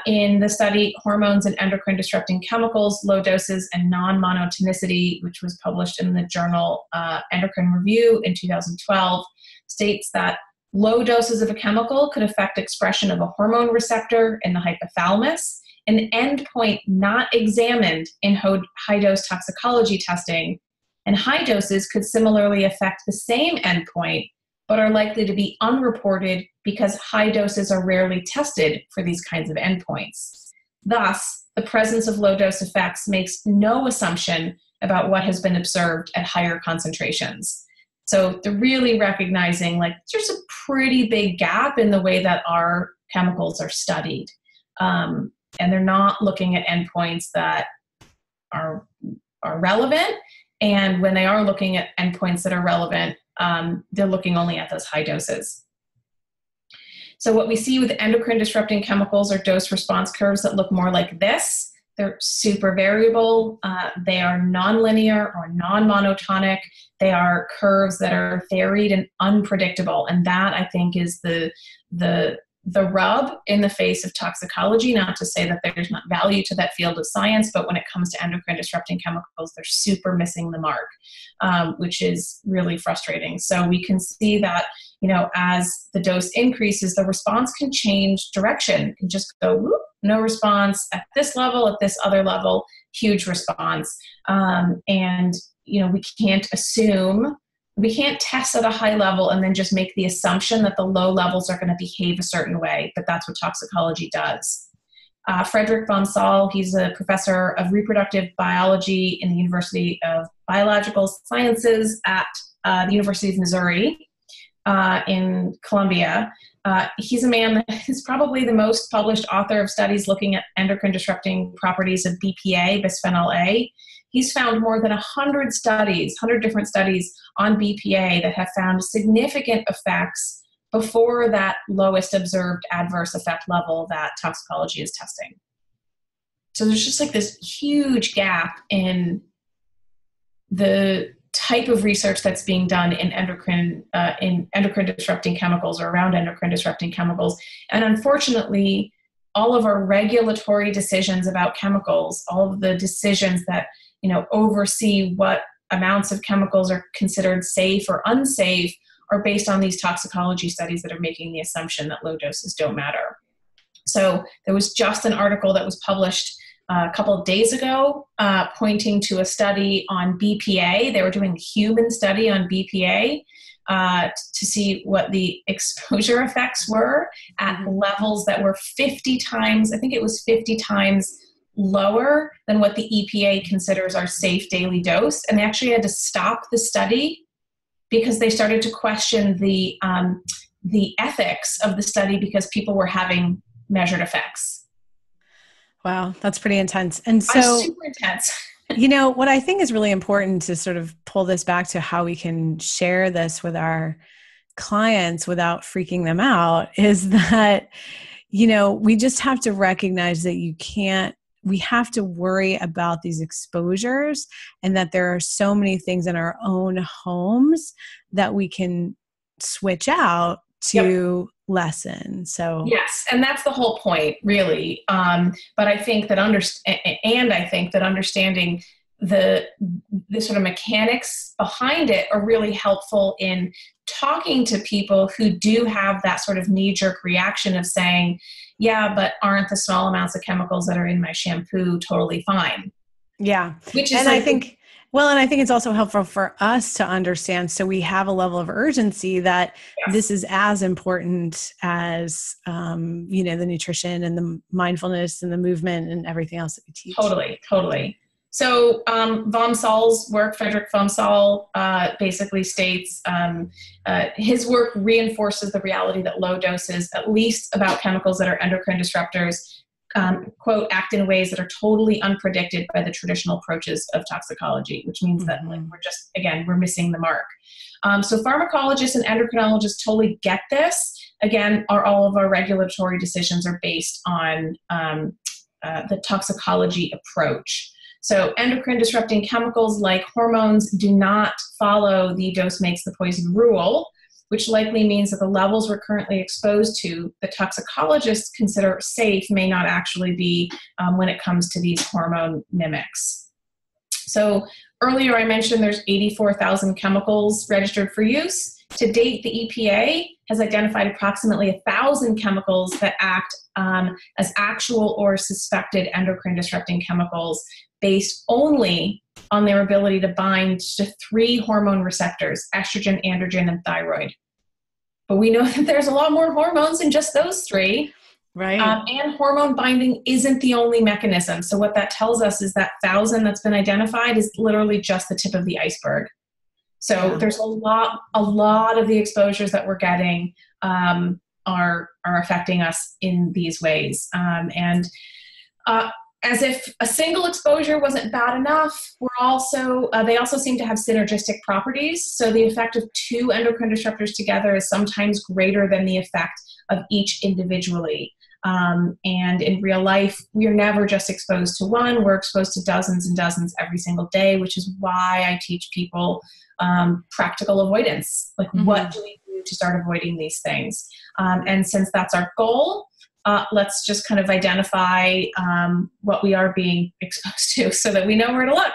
Speaker 2: In the study, Hormones and Endocrine Disrupting Chemicals, Low Doses and Non-Monotonicity, which was published in the journal Endocrine Review in 2012, states that low doses of a chemical could affect expression of a hormone receptor in the hypothalamus, an endpoint not examined in high-dose toxicology testing, and high doses could similarly affect the same endpoint, but are likely to be unreported because high doses are rarely tested for these kinds of endpoints. Thus, the presence of low-dose effects makes no assumption about what has been observed at higher concentrations. So they're really recognizing there's a pretty big gap in the way that our chemicals are studied. And they're not looking at endpoints that are relevant. And when they are looking at endpoints that are relevant, they're looking only at those high doses. So what we see with endocrine disrupting chemicals are dose response curves that look more like this. They're super variable. They are nonlinear or non-monotonic. They are curves that are varied and unpredictable. And that, I think, is the rub in the face of toxicology. Not to say that there's not value to that field of science, but when it comes to endocrine disrupting chemicals, they're super missing the mark, which is really frustrating. So we can see that, as the dose increases, the response can change direction. It can just go, whoop, no response at this level, at this other level, huge response. We can't test at a high level and then just make the assumption that the low levels are going to behave a certain way, but that's what toxicology does. Frederick von Saal, he's a professor of reproductive biology in the University of Biological Sciences at the University of Missouri in Columbia. He's a man that is probably the most published author of studies looking at endocrine disrupting properties of BPA, bisphenol A. He's found more than 100 different studies on BPA that have found significant effects before that lowest observed adverse effect level that toxicology is testing. So there's just like this huge gap in the type of research that's being done in endocrine disrupting chemicals or around endocrine disrupting chemicals. And unfortunately, all of our regulatory decisions about chemicals, all of the decisions that, oversee what amounts of chemicals are considered safe or unsafe are based on these toxicology studies that are making the assumption that low doses don't matter. So there was just an article that was published a couple of days ago, pointing to a study on BPA. They were doing a human study on BPA to see what the exposure effects were at levels that were 50 times, I think it was 50 times lower than what the EPA considers our safe daily dose. And they actually had to stop the study because they started to question the ethics of the study because people were having measured effects.
Speaker 1: Wow, that's pretty intense. And so,
Speaker 2: super intense.
Speaker 1: What I think is really important to sort of pull this back to how we can share this with our clients without freaking them out is that, we just have to recognize that we have to worry about these exposures and that there are so many things in our own homes that we can switch out to lessen. So
Speaker 2: yes, and that's the whole point, really. But I think that understanding the sort of mechanics behind it are really helpful in talking to people who do have that sort of knee-jerk reaction of saying, yeah, but aren't the small amounts of chemicals that are in my shampoo totally fine?
Speaker 1: Yeah.
Speaker 2: Which is,
Speaker 1: and I think it's also helpful for us to understand, so we have a level of urgency that this is as important as, the nutrition and the mindfulness and the movement and everything else that we teach.
Speaker 2: Totally. So Vomsal's work, Frederick Vomsal, basically states his work reinforces the reality that low doses, at least about chemicals that are endocrine disruptors, quote, act in ways that are totally unpredicted by the traditional approaches of toxicology, which means that we're missing the mark. So pharmacologists and endocrinologists totally get this. Again, all of our regulatory decisions are based on the toxicology approach. So endocrine disrupting chemicals like hormones do not follow the dose makes the poison rule, which likely means that the levels we're currently exposed to, the toxicologists consider safe, may not actually be when it comes to these hormone mimics. So earlier I mentioned there's 84,000 chemicals registered for use. To date, the EPA has identified approximately 1,000 chemicals that act as actual or suspected endocrine disrupting chemicals based only on their ability to bind to 3 hormone receptors, estrogen, androgen, and thyroid. But we know that there's a lot more hormones than just those 3.
Speaker 1: Right.
Speaker 2: And hormone binding isn't the only mechanism. So what that tells us is that 1,000 that's been identified is literally just the tip of the iceberg. So there's a lot of the exposures that we're getting are affecting us in these ways. As if a single exposure wasn't bad enough, they also seem to have synergistic properties. So the effect of 2 endocrine disruptors together is sometimes greater than the effect of each individually. And in real life, we are never just exposed to one. We're exposed to dozens and dozens every single day, which is why I teach people practical avoidance. Like, what do we do to start avoiding these things? And since that's our goal, let's just kind of identify what we are being exposed to so that we know where to look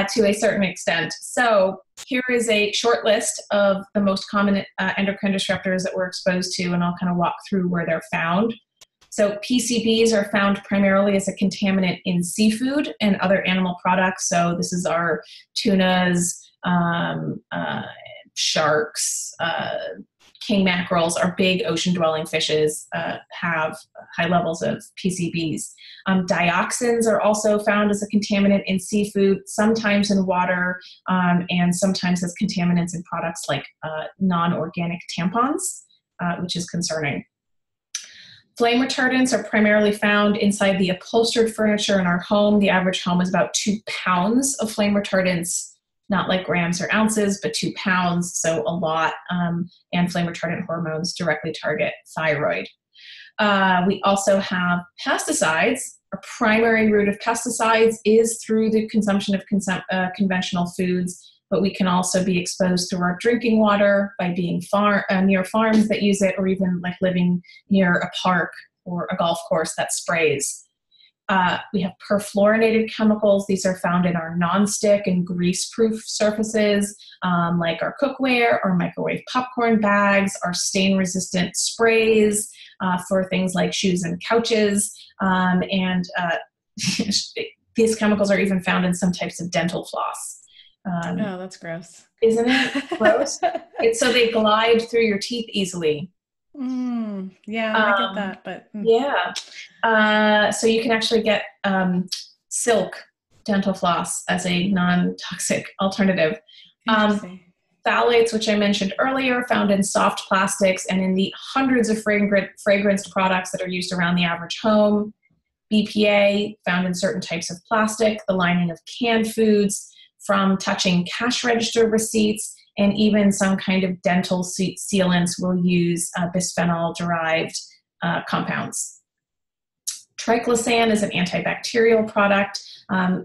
Speaker 2: to a certain extent. So here is a short list of the most common endocrine disruptors that we're exposed to, and I'll kind of walk through where they're found. So PCBs are found primarily as a contaminant in seafood and other animal products. So this is our tunas, sharks, king mackerels, our big ocean-dwelling fishes have high levels of PCBs. Dioxins are also found as a contaminant in seafood, sometimes in water, and sometimes as contaminants in products like non-organic tampons, which is concerning. Flame retardants are primarily found inside the upholstered furniture in our home. The average home is about 2 pounds of flame retardants not like grams or ounces, but 2 pounds, so a lot, and flame retardant hormones directly target thyroid. We also have pesticides. Our primary route of pesticides is through the consumption of conventional foods, but we can also be exposed through our drinking water by being near farms that use it, or even like living near a park or a golf course that sprays. We have perfluorinated chemicals. These are found in our nonstick and grease-proof surfaces, like our cookware, our microwave popcorn bags, our stain-resistant sprays for things like shoes and couches. These chemicals are even found in some types of dental floss.
Speaker 1: Oh, that's gross.
Speaker 2: Isn't it gross? So they glide through your teeth easily.
Speaker 1: Yeah, I get that, but
Speaker 2: yeah. So you can actually get silk dental floss as a non-toxic alternative. Phthalates, which I mentioned earlier, found in soft plastics and in the hundreds of fragranced products that are used around the average home. BPA, found in certain types of plastic, the lining of canned foods, from touching cash register receipts, and even some kind of dental sealants will use bisphenol-derived compounds. Triclosan is an antibacterial product.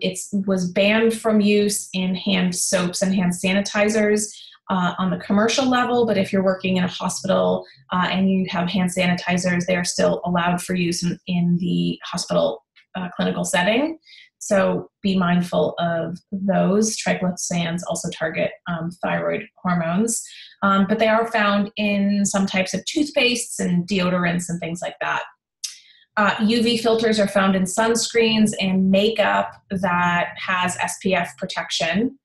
Speaker 2: It was banned from use in hand soaps and hand sanitizers on the commercial level, but if you're working in a hospital and you have hand sanitizers, they are still allowed for use in the hospital clinical setting. So be mindful of those. Triclosans also target thyroid hormones, but they are found in some types of toothpastes and deodorants and things like that. UV filters are found in sunscreens and makeup that has SPF protection.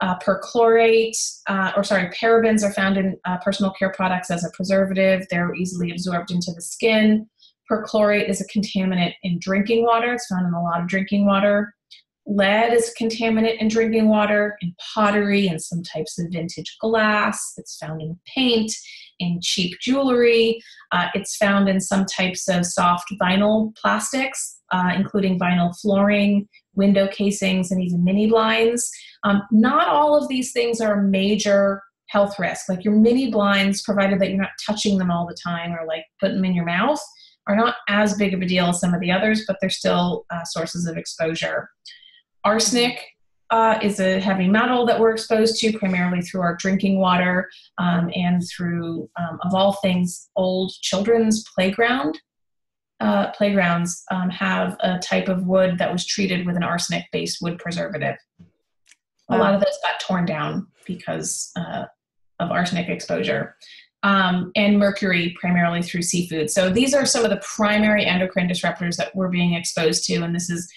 Speaker 2: Parabens are found in personal care products as a preservative. They're easily absorbed into the skin. Perchlorate is a contaminant in drinking water. It's found in a lot of drinking water. Lead is a contaminant in drinking water, in pottery, and some types of vintage glass. It's found in paint, in cheap jewelry. It's found in some types of soft vinyl plastics, including vinyl flooring, window casings, and even mini blinds. Not all of these things are a major health risk. Like your mini blinds, provided that you're not touching them all the time or like putting them in your mouth, are not as big of a deal as some of the others, but they're still sources of exposure. Arsenic is a heavy metal that we're exposed to primarily through our drinking water and through, of all things, old children's playgrounds have a type of wood that was treated with an arsenic-based wood preservative. A lot of those got torn down because of arsenic exposure. And mercury primarily through seafood. So these are some of the primary endocrine disruptors that we're being exposed to. And this is,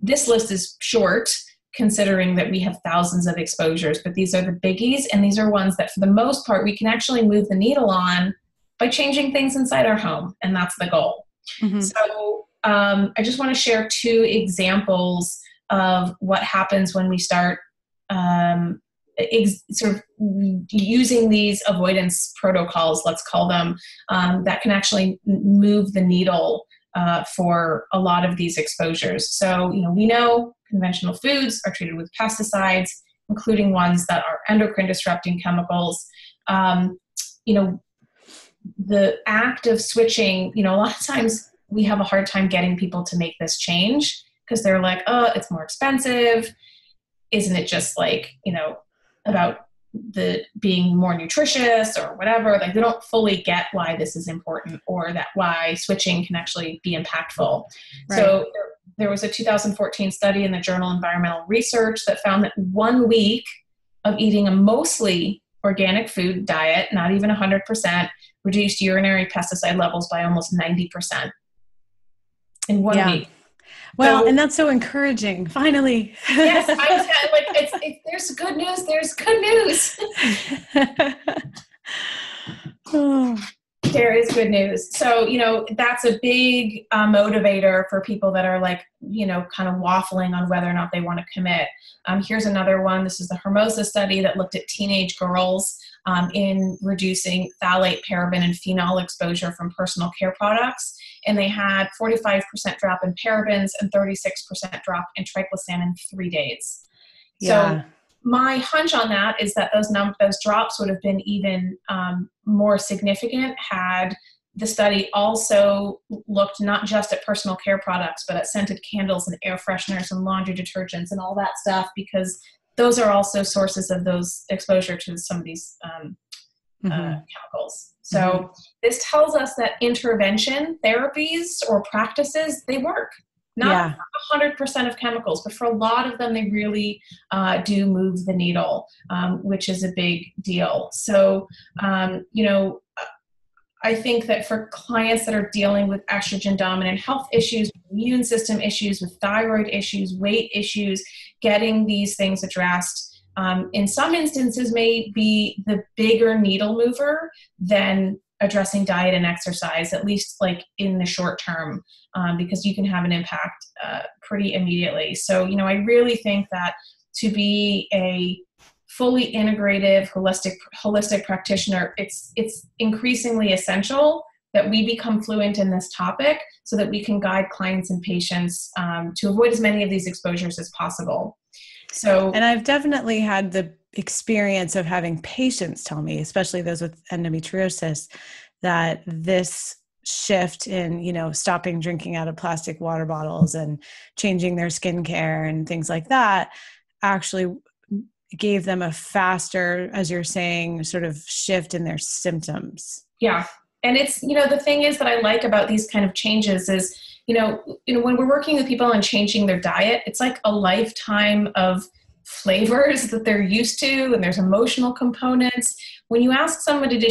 Speaker 2: this list is short considering that we have thousands of exposures, but these are the biggies. And these are ones that for the most part, we can actually move the needle on by changing things inside our home. And that's the goal. Mm-hmm. So I just want to share 2 examples of what happens when we start sort of using these avoidance protocols, let's call them, that can actually move the needle for a lot of these exposures. So, we know conventional foods are treated with pesticides, including ones that are endocrine disrupting chemicals. The act of switching, a lot of times we have a hard time getting people to make this change because they're like, oh, it's more expensive. Isn't it just like, about the being more nutritious or whatever? Like they don't fully get why this is important or that why switching can actually be impactful. Right. So there was a 2014 study in the journal Environmental Research that found that 1 week of eating a mostly organic food diet, not even 100%, reduced urinary pesticide levels by almost 90% in 1 week.
Speaker 1: Well, and that's so encouraging. Finally.
Speaker 2: Yes, I was like, there's good news. There's good news. There is good news. So, that's a big motivator for people that are like, kind of waffling on whether or not they want to commit. Here's another one. This is the Hermosa study that looked at teenage girls in reducing phthalate, paraben, and phenol exposure from personal care products. And they had 45% drop in parabens and 36% drop in triclosan in 3 days.
Speaker 1: Yeah.
Speaker 2: So my hunch on that is that those drops would have been even more significant had the study also looked not just at personal care products, but at scented candles and air fresheners and laundry detergents and all that stuff, because those are also sources of those exposure to some of these chemicals. So this tells us that intervention therapies or practices, they work. Not 100% of chemicals, but for a lot of them, they really do move the needle, which is a big deal. So, I think that for clients that are dealing with estrogen dominant health issues, immune system issues, with thyroid issues, weight issues, getting these things addressed, in some instances may be the bigger needle mover than addressing diet and exercise, at least like in the short term, because you can have an impact pretty immediately. So, I really think that to be a fully integrative, holistic practitioner, it's increasingly essential that we become fluent in this topic so that we can guide clients and patients to avoid as many of these exposures as possible. So,
Speaker 1: and I've definitely had the experience of having patients tell me, especially those with endometriosis, that this shift in, stopping drinking out of plastic water bottles and changing their skincare and things like that actually gave them a faster, as you're saying, sort of shift in their symptoms.
Speaker 2: Yeah. And it's, the thing is that I like about these kind of changes is, when we're working with people on changing their diet, it's like a lifetime of flavors that they're used to, and there's emotional components. When you ask somebody to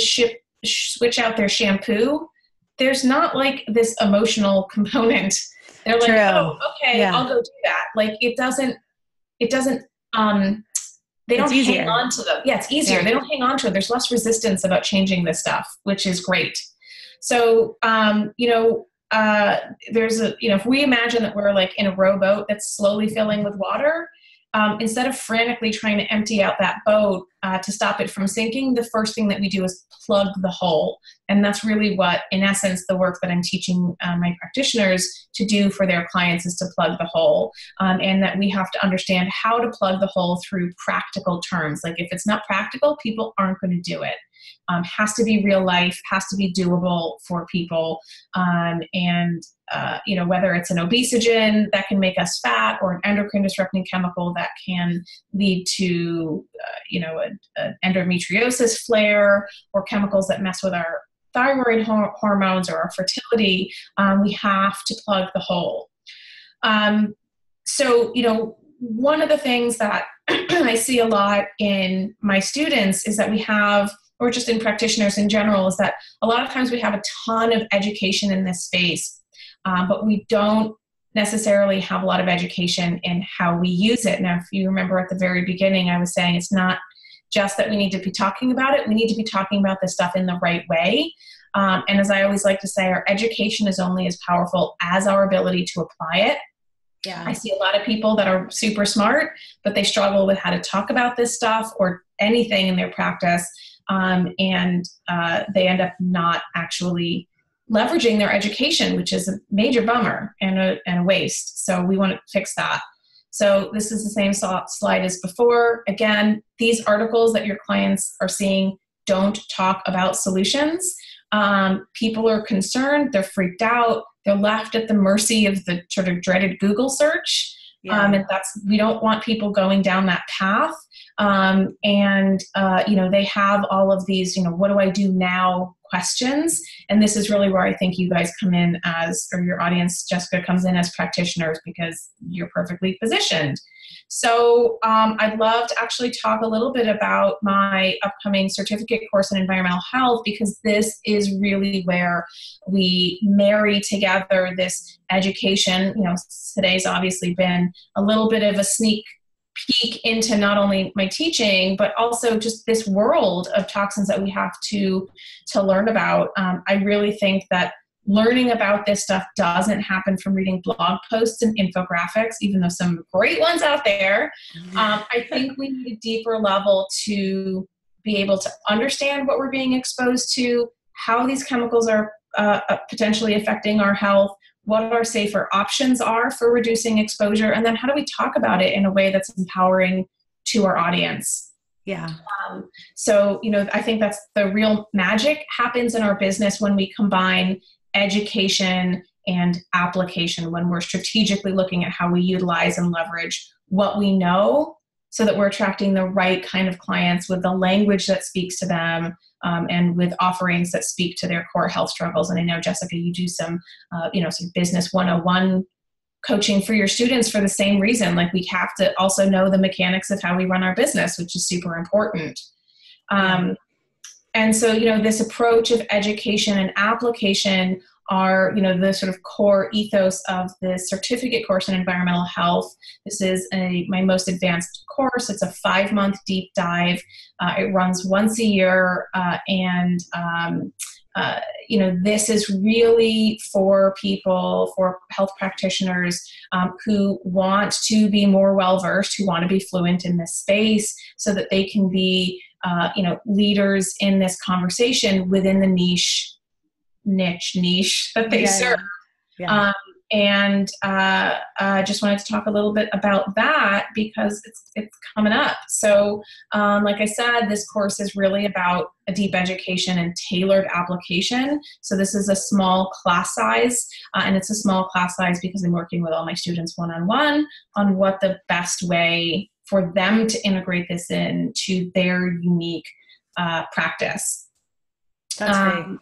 Speaker 2: switch out their shampoo, there's not like this emotional component. They're like, oh, okay, I'll go do that. Like it doesn't, they don't hang on to them. Yeah, it's easier. Yeah. They don't hang on to it. There's less resistance about changing this stuff, which is great. So, there's if we imagine that we're like in a rowboat that's slowly filling with water, instead of frantically trying to empty out that boat to stop it from sinking, the first thing that we do is plug the hole. And that's really what, in essence, the work that I'm teaching my practitioners to do for their clients is to plug the hole. And that we have to understand how to plug the hole through practical terms. Like if it's not practical, people aren't going to do it. Has to be real life, has to be doable for people. Whether it's an obesogen that can make us fat or an endocrine disrupting chemical that can lead to, an endometriosis flare, or chemicals that mess with our thyroid hormones or our fertility, we have to plug the hole. One of the things that I see a lot in my students is that we have, or just in practitioners in general, is that a lot of times we have a ton of education in this space, but we don't necessarily have a lot of education in how we use it. Now, if you remember at the very beginning, I was saying it's not just that we need to be talking about it, we need to be talking about this stuff in the right way. And as I always like to say, our education is only as powerful as our ability to apply it. Yeah. I see a lot of people that are super smart, but they struggle with how to talk about this stuff or anything in their practice. And they end up not actually leveraging their education, which is a major bummer and a waste. So we want to fix that. So this is the same slide as before. Again, these articles that your clients are seeing don't talk about solutions. People are concerned, they're freaked out, they're left at the mercy of the sort of dreaded Google search. Yeah. And we don't want people going down that path. They have all of these, what do I do now questions. And this is really where I think you guys come in or your audience, Jessica, comes in as practitioners, because you're perfectly positioned. So I'd love to actually talk a little bit about my upcoming certificate course in environmental health, because this is really where we marry together this education. Today's obviously been a little bit of a sneak peek into not only my teaching, but also just this world of toxins that we have to learn about. I really think that learning about this stuff doesn't happen from reading blog posts and infographics, even though some great ones out there. I think we need a deeper level to be able to understand what we're being exposed to, how these chemicals are potentially affecting our health, what our safer options are for reducing exposure, and then how do we talk about it in a way that's empowering to our audience.
Speaker 1: Yeah.
Speaker 2: So, I think that's the real magic happens in our business when we combine education and application, when we're strategically looking at how we utilize and leverage what we know so that we're attracting the right kind of clients with the language that speaks to them, and with offerings that speak to their core health struggles. And I know, Jessica, you do some business 101 coaching for your students for the same reason. Like, we have to also know the mechanics of how we run our business, which is super important. And so, this approach of education and application are, the sort of core ethos of the certificate course in environmental health. This is my most advanced course. It's a 5-month deep dive. It runs once a year. This is really for people, for health practitioners who want to be more well-versed, who want to be fluent in this space so that they can be, leaders in this conversation within the niche that they serve.
Speaker 1: Yeah.
Speaker 2: Just wanted to talk a little bit about that because it's coming up. So, like I said, this course is really about a deep education and tailored application. So this is a small class size, and it's a small class size because I'm working with all my students one-on-one on what the best way for them to integrate this into their unique practice.
Speaker 1: That's great.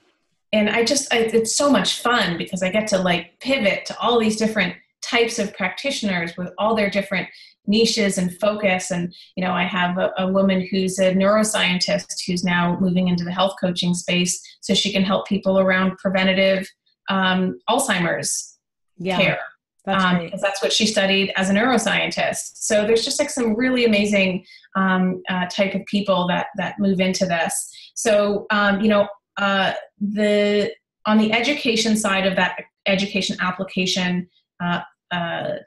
Speaker 2: And it's so much fun because I get to pivot to all these different types of practitioners with all their different niches and focus. And, I have a woman who's a neuroscientist who's now moving into the health coaching space so she can help people around preventative Alzheimer's care.
Speaker 1: That's great.
Speaker 2: Because that's what she studied as a neuroscientist. So there's just some really amazing type of people that move into this. So, on the education side of that education application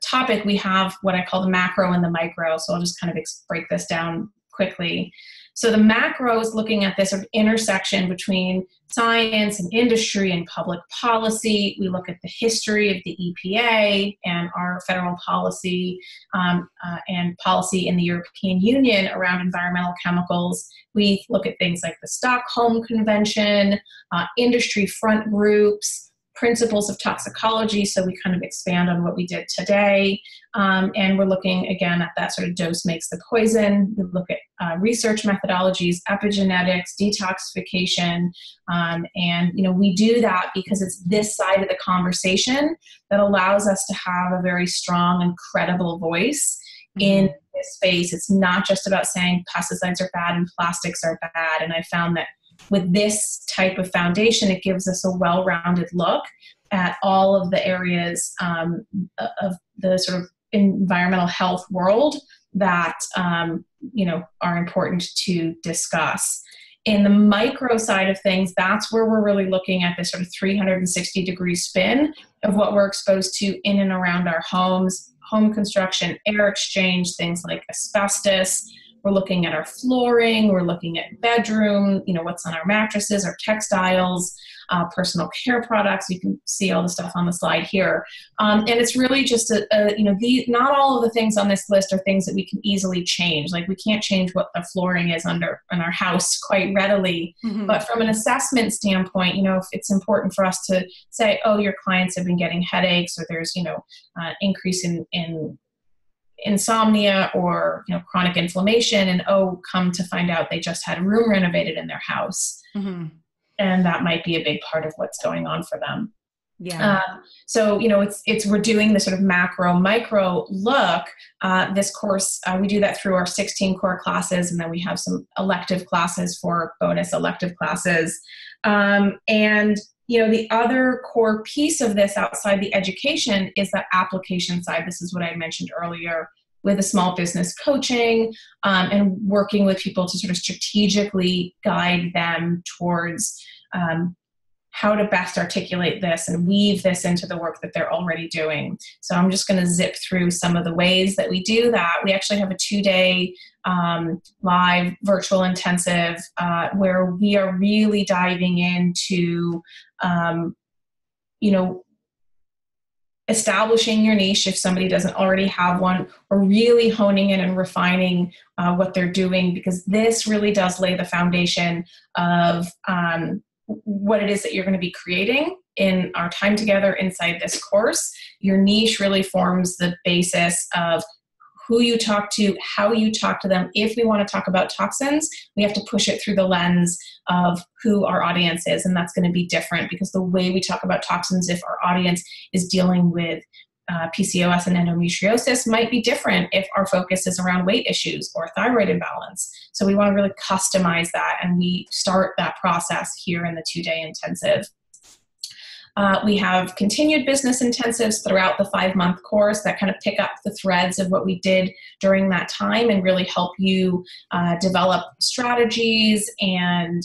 Speaker 2: topic, we have what I call the macro and the micro. So I'll just kind of break this down quickly. So the macro is looking at this sort of intersection between science and industry and public policy. We look at the history of the EPA and our federal policy and policy in the European Union around environmental chemicals. We look at things like the Stockholm Convention, industry front groups, principles of toxicology, so we kind of expand on what we did today. And we're looking, again, at that sort of dose makes the poison. We look at research methodologies, epigenetics, detoxification, and we do that because it's this side of the conversation that allows us to have a very strong and credible voice in this space. It's not just about saying pesticides are bad and plastics are bad, and I found that with this type of foundation, it gives us a well-rounded look at all of the areas of the sort of environmental health world that are important to discuss. In the micro side of things, that's where we're really looking at this sort of 360-degree spin of what we're exposed to in and around our homes, home construction, air exchange, things like asbestos. We're looking at our flooring, we're looking at bedroom, what's on our mattresses, our textiles, personal care products. You can see all the stuff on the slide here. And it's really just, not all of the things on this list are things that we can easily change. Like, we can't change what the flooring is in our house quite readily. Mm-hmm. But from an assessment standpoint, if it's important for us to say, oh, your clients have been getting headaches, or there's, increase in insomnia or chronic inflammation, and come to find out they just had a room renovated in their house. Mm-hmm. And that might be a big part of what's going on for them. Yeah. So we're doing this sort of macro micro look. This course, we do that through our 16 core classes, and then we have some elective classes for bonus elective classes. The other core piece of this outside the education is that application side. This is what I mentioned earlier with the small business coaching and working with people to sort of strategically guide them towards how to best articulate this and weave this into the work that they're already doing. So I'm just going to zip through some of the ways that we do that. We actually have a 2-day live virtual intensive where we are really diving into, establishing your niche if somebody doesn't already have one, or really honing in and refining what they're doing, because this really does lay the foundation of what it is that you're going to be creating in our time together inside this course. Your niche really forms the basis of who you talk to, how you talk to them. If we want to talk about toxins, we have to push it through the lens of who our audience is, and that's going to be different, because the way we talk about toxins, if our audience is dealing with PCOS and endometriosis, might be different if our focus is around weight issues or thyroid imbalance. So we want to really customize that, and we start that process here in the 2-day intensive. We have continued business intensives throughout the 5-month course that kind of pick up the threads of what we did during that time and really help you develop strategies and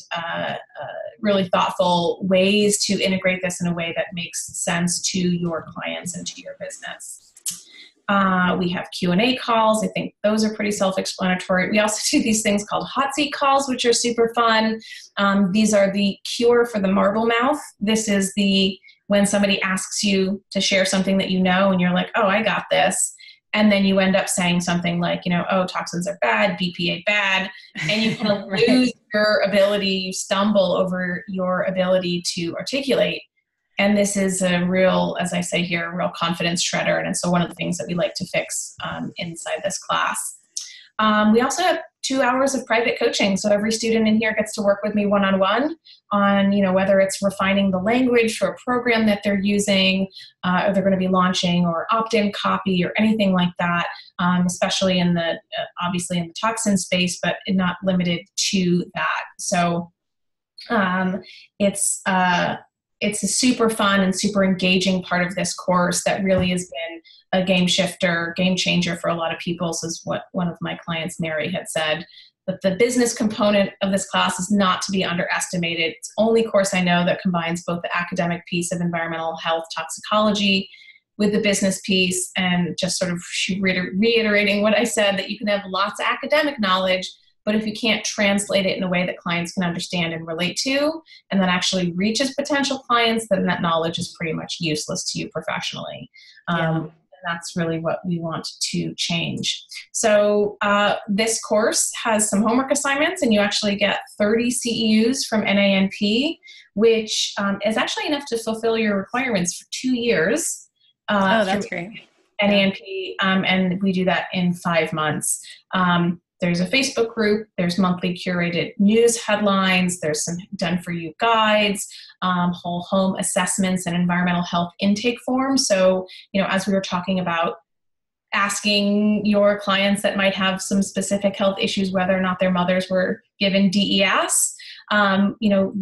Speaker 2: really thoughtful ways to integrate this in a way that makes sense to your clients and to your business. We have Q&A calls. I think those are pretty self-explanatory. We also do these things called hot seat calls, which are super fun. These are the cure for the marble mouth. This is when somebody asks you to share something that you know, and you're like, oh, I got this. And then you end up saying something like, oh, toxins are bad, BPA bad, and you kind of
Speaker 1: Right.
Speaker 2: lose your ability, you stumble over your ability to articulate. And this is a real, as I say here, a real confidence shredder. And so one of the things that we like to fix inside this class. We also have 2 hours of private coaching. So every student in here gets to work with me one-on-one on, whether it's refining the language for a program that they're using, or they're going to be launching, or opt-in copy or anything like that, especially in obviously in the toxin space, but not limited to that. So it's a super fun and super engaging part of this course that really has been a game changer for a lot of people. So is what one of my clients, Mary, had said, that the business component of this class is not to be underestimated. It's the only course I know that combines both the academic piece of environmental health toxicology with the business piece, and just sort of reiterating what I said, that you can have lots of academic knowledge, but if you can't translate it in a way that clients can understand and relate to, and that actually reaches potential clients, then that knowledge is pretty much useless to you professionally. And that's really what we want to change. So this course has some homework assignments, and you actually get 30 CEUs from NANP, which is actually enough to fulfill your requirements for 2 years.
Speaker 1: That's great.
Speaker 2: NANP, and we do that in 5 months. There's a Facebook group, there's monthly curated news headlines, there's some done-for-you guides, whole home assessments, and environmental health intake forms. So, as we were talking about asking your clients that might have some specific health issues, whether or not their mothers were given DES,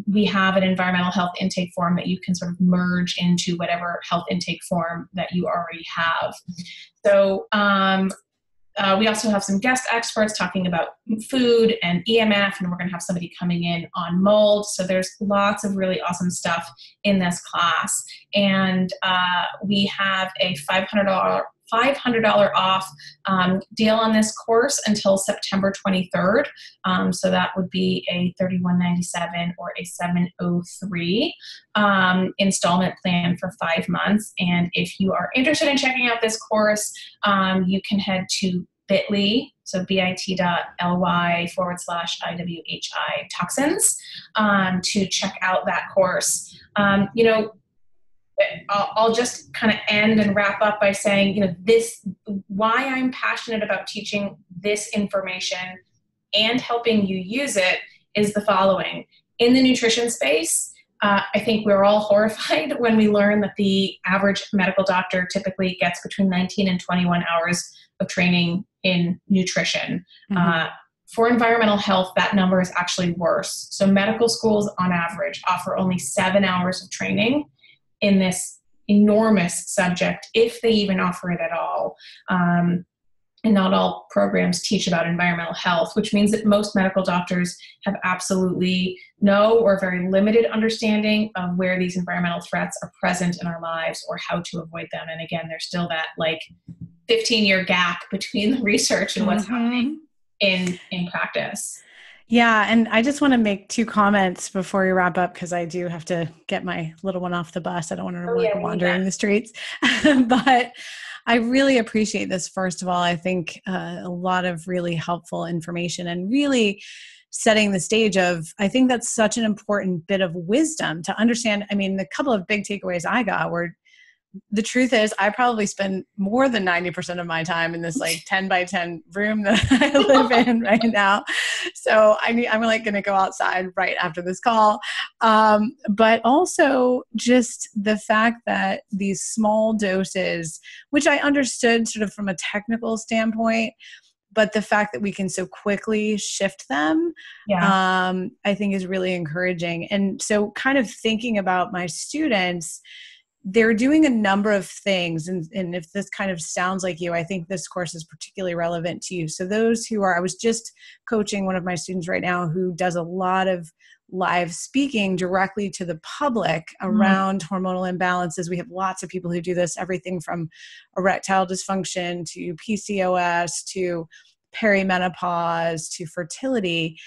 Speaker 2: we have an environmental health intake form that you can sort of merge into whatever health intake form that you already have. So, we also have some guest experts talking about food and EMF, and we're going to have somebody coming in on mold. So there's lots of really awesome stuff in this class. And we have a $500 off deal on this course until September 23rd. So that would be a $31.97 or a $703 installment plan for 5 months. And if you are interested in checking out this course, you can head to bit.ly, so bit.ly/IWHI toxins, to check out that course. I'll just kind of end and wrap up by saying, why I'm passionate about teaching this information and helping you use it is the following. In the nutrition space, I think we're all horrified when we learn that the average medical doctor typically gets between 19 and 21 hours of training in nutrition. Mm-hmm. For environmental health, that number is actually worse. So medical schools on average offer only 7 hours of training in this enormous subject, if they even offer it at all. And not all programs teach about environmental health, which means that most medical doctors have absolutely no or very limited understanding of where these environmental threats are present in our lives or how to avoid them. And again, there's still that 15-year gap between the research and what's happening in practice.
Speaker 1: Yeah, and I just want to make two comments before we wrap up because I do have to get my little one off the bus. I don't want her
Speaker 2: Oh, yeah,
Speaker 1: to
Speaker 2: we need
Speaker 1: wandering
Speaker 2: that.
Speaker 1: the streets. But I really appreciate this. First of all, I think a lot of really helpful information and really setting the stage of, I think that's such an important bit of wisdom to understand. I mean, the couple of big takeaways I got were, the truth is I probably spend more than 90% of my time in this like 10 by 10 room that I live in right now. So I'm like going to go outside right after this call. But also just the fact that these small doses, which I understood sort of from a technical standpoint, but the fact that we can so quickly shift them,
Speaker 2: Yeah.
Speaker 1: I think is really encouraging. And so kind of thinking about my students, they're doing a number of things. And if this kind of sounds like you, I think this course is particularly relevant to you. So those who are, I was just coaching one of my students right now who does a lot of live speaking directly to the public around hormonal imbalances. We have lots of people who do this, everything from erectile dysfunction to PCOS to perimenopause to fertility.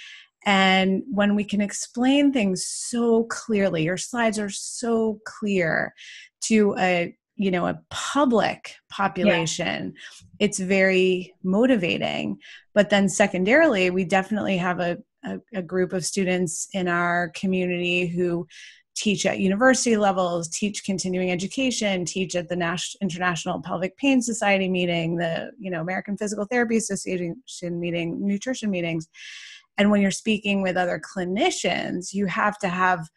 Speaker 1: And when we can explain things so clearly, your slides are so clear to a public population, it's very motivating. But then secondarily, we definitely have a group of students in our community who teach at university levels, teach continuing education, teach at the International Pelvic Pain Society meeting, the American Physical Therapy Association meeting, nutrition meetings. And when you're speaking with other clinicians, you have to have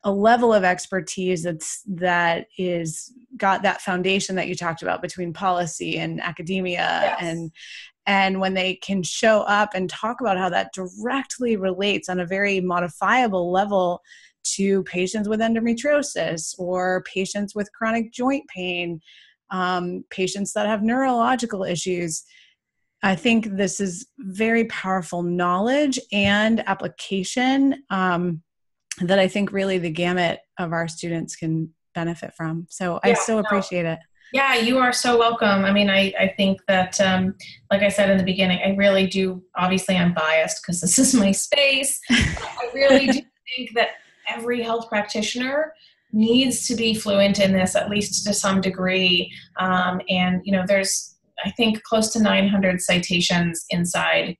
Speaker 1: a level of expertise that is got that foundation that you talked about between policy and academia.
Speaker 2: Yes.
Speaker 1: And when they can show up and talk about how that directly relates on a very modifiable level to patients with endometriosis or patients with chronic joint pain, patients that have neurological issues, I think this is very powerful knowledge and application that I think really the gamut of our students can benefit from. So I so appreciate it.
Speaker 2: Yeah, you are so welcome. I mean, I think that, like I said in the beginning, I really do, obviously I'm biased because this is my space. I really do think that every health practitioner needs to be fluent in this, at least to some degree. And, there's, I think, close to 900 citations inside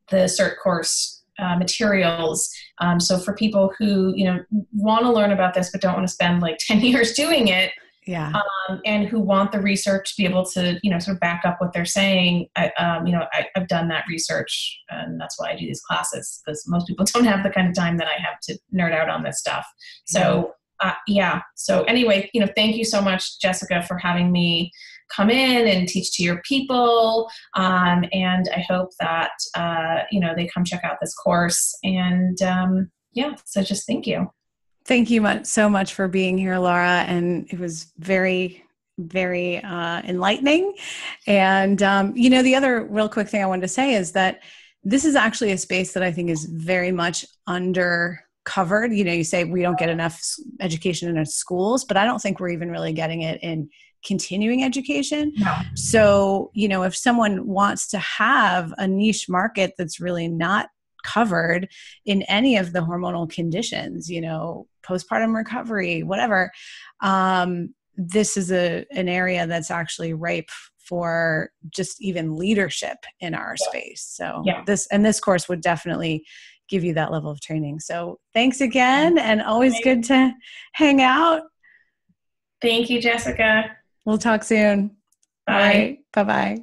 Speaker 2: the CERT course materials. So for people who, want to learn about this, but don't want to spend like 10 years doing it, and who want the research to be able to, sort of back up what they're saying, I've done that research, and that's why I do these classes, because most people don't have the kind of time that I have to nerd out on this stuff. So, So anyway, thank you so much, Jessica, for having me come in and teach to your people. And I hope that, they come check out this course. And so just thank you.
Speaker 1: Thank you so much for being here, Lara. And it was very, very enlightening. And, the other real quick thing I wanted to say is that this is actually a space that I think is very much undercovered. You say we don't get enough education in our schools, but I don't think we're even really getting it in continuing education.
Speaker 2: No.
Speaker 1: So, if someone wants to have a niche market that's really not covered in any of the hormonal conditions, postpartum recovery, whatever, this is an area that's actually ripe for just even leadership in our space. So this course would definitely give you that level of training. So thanks again, and always good to hang out.
Speaker 2: Thank you, Jessica.
Speaker 1: We'll talk soon.
Speaker 2: Bye.
Speaker 1: All right. Bye-bye.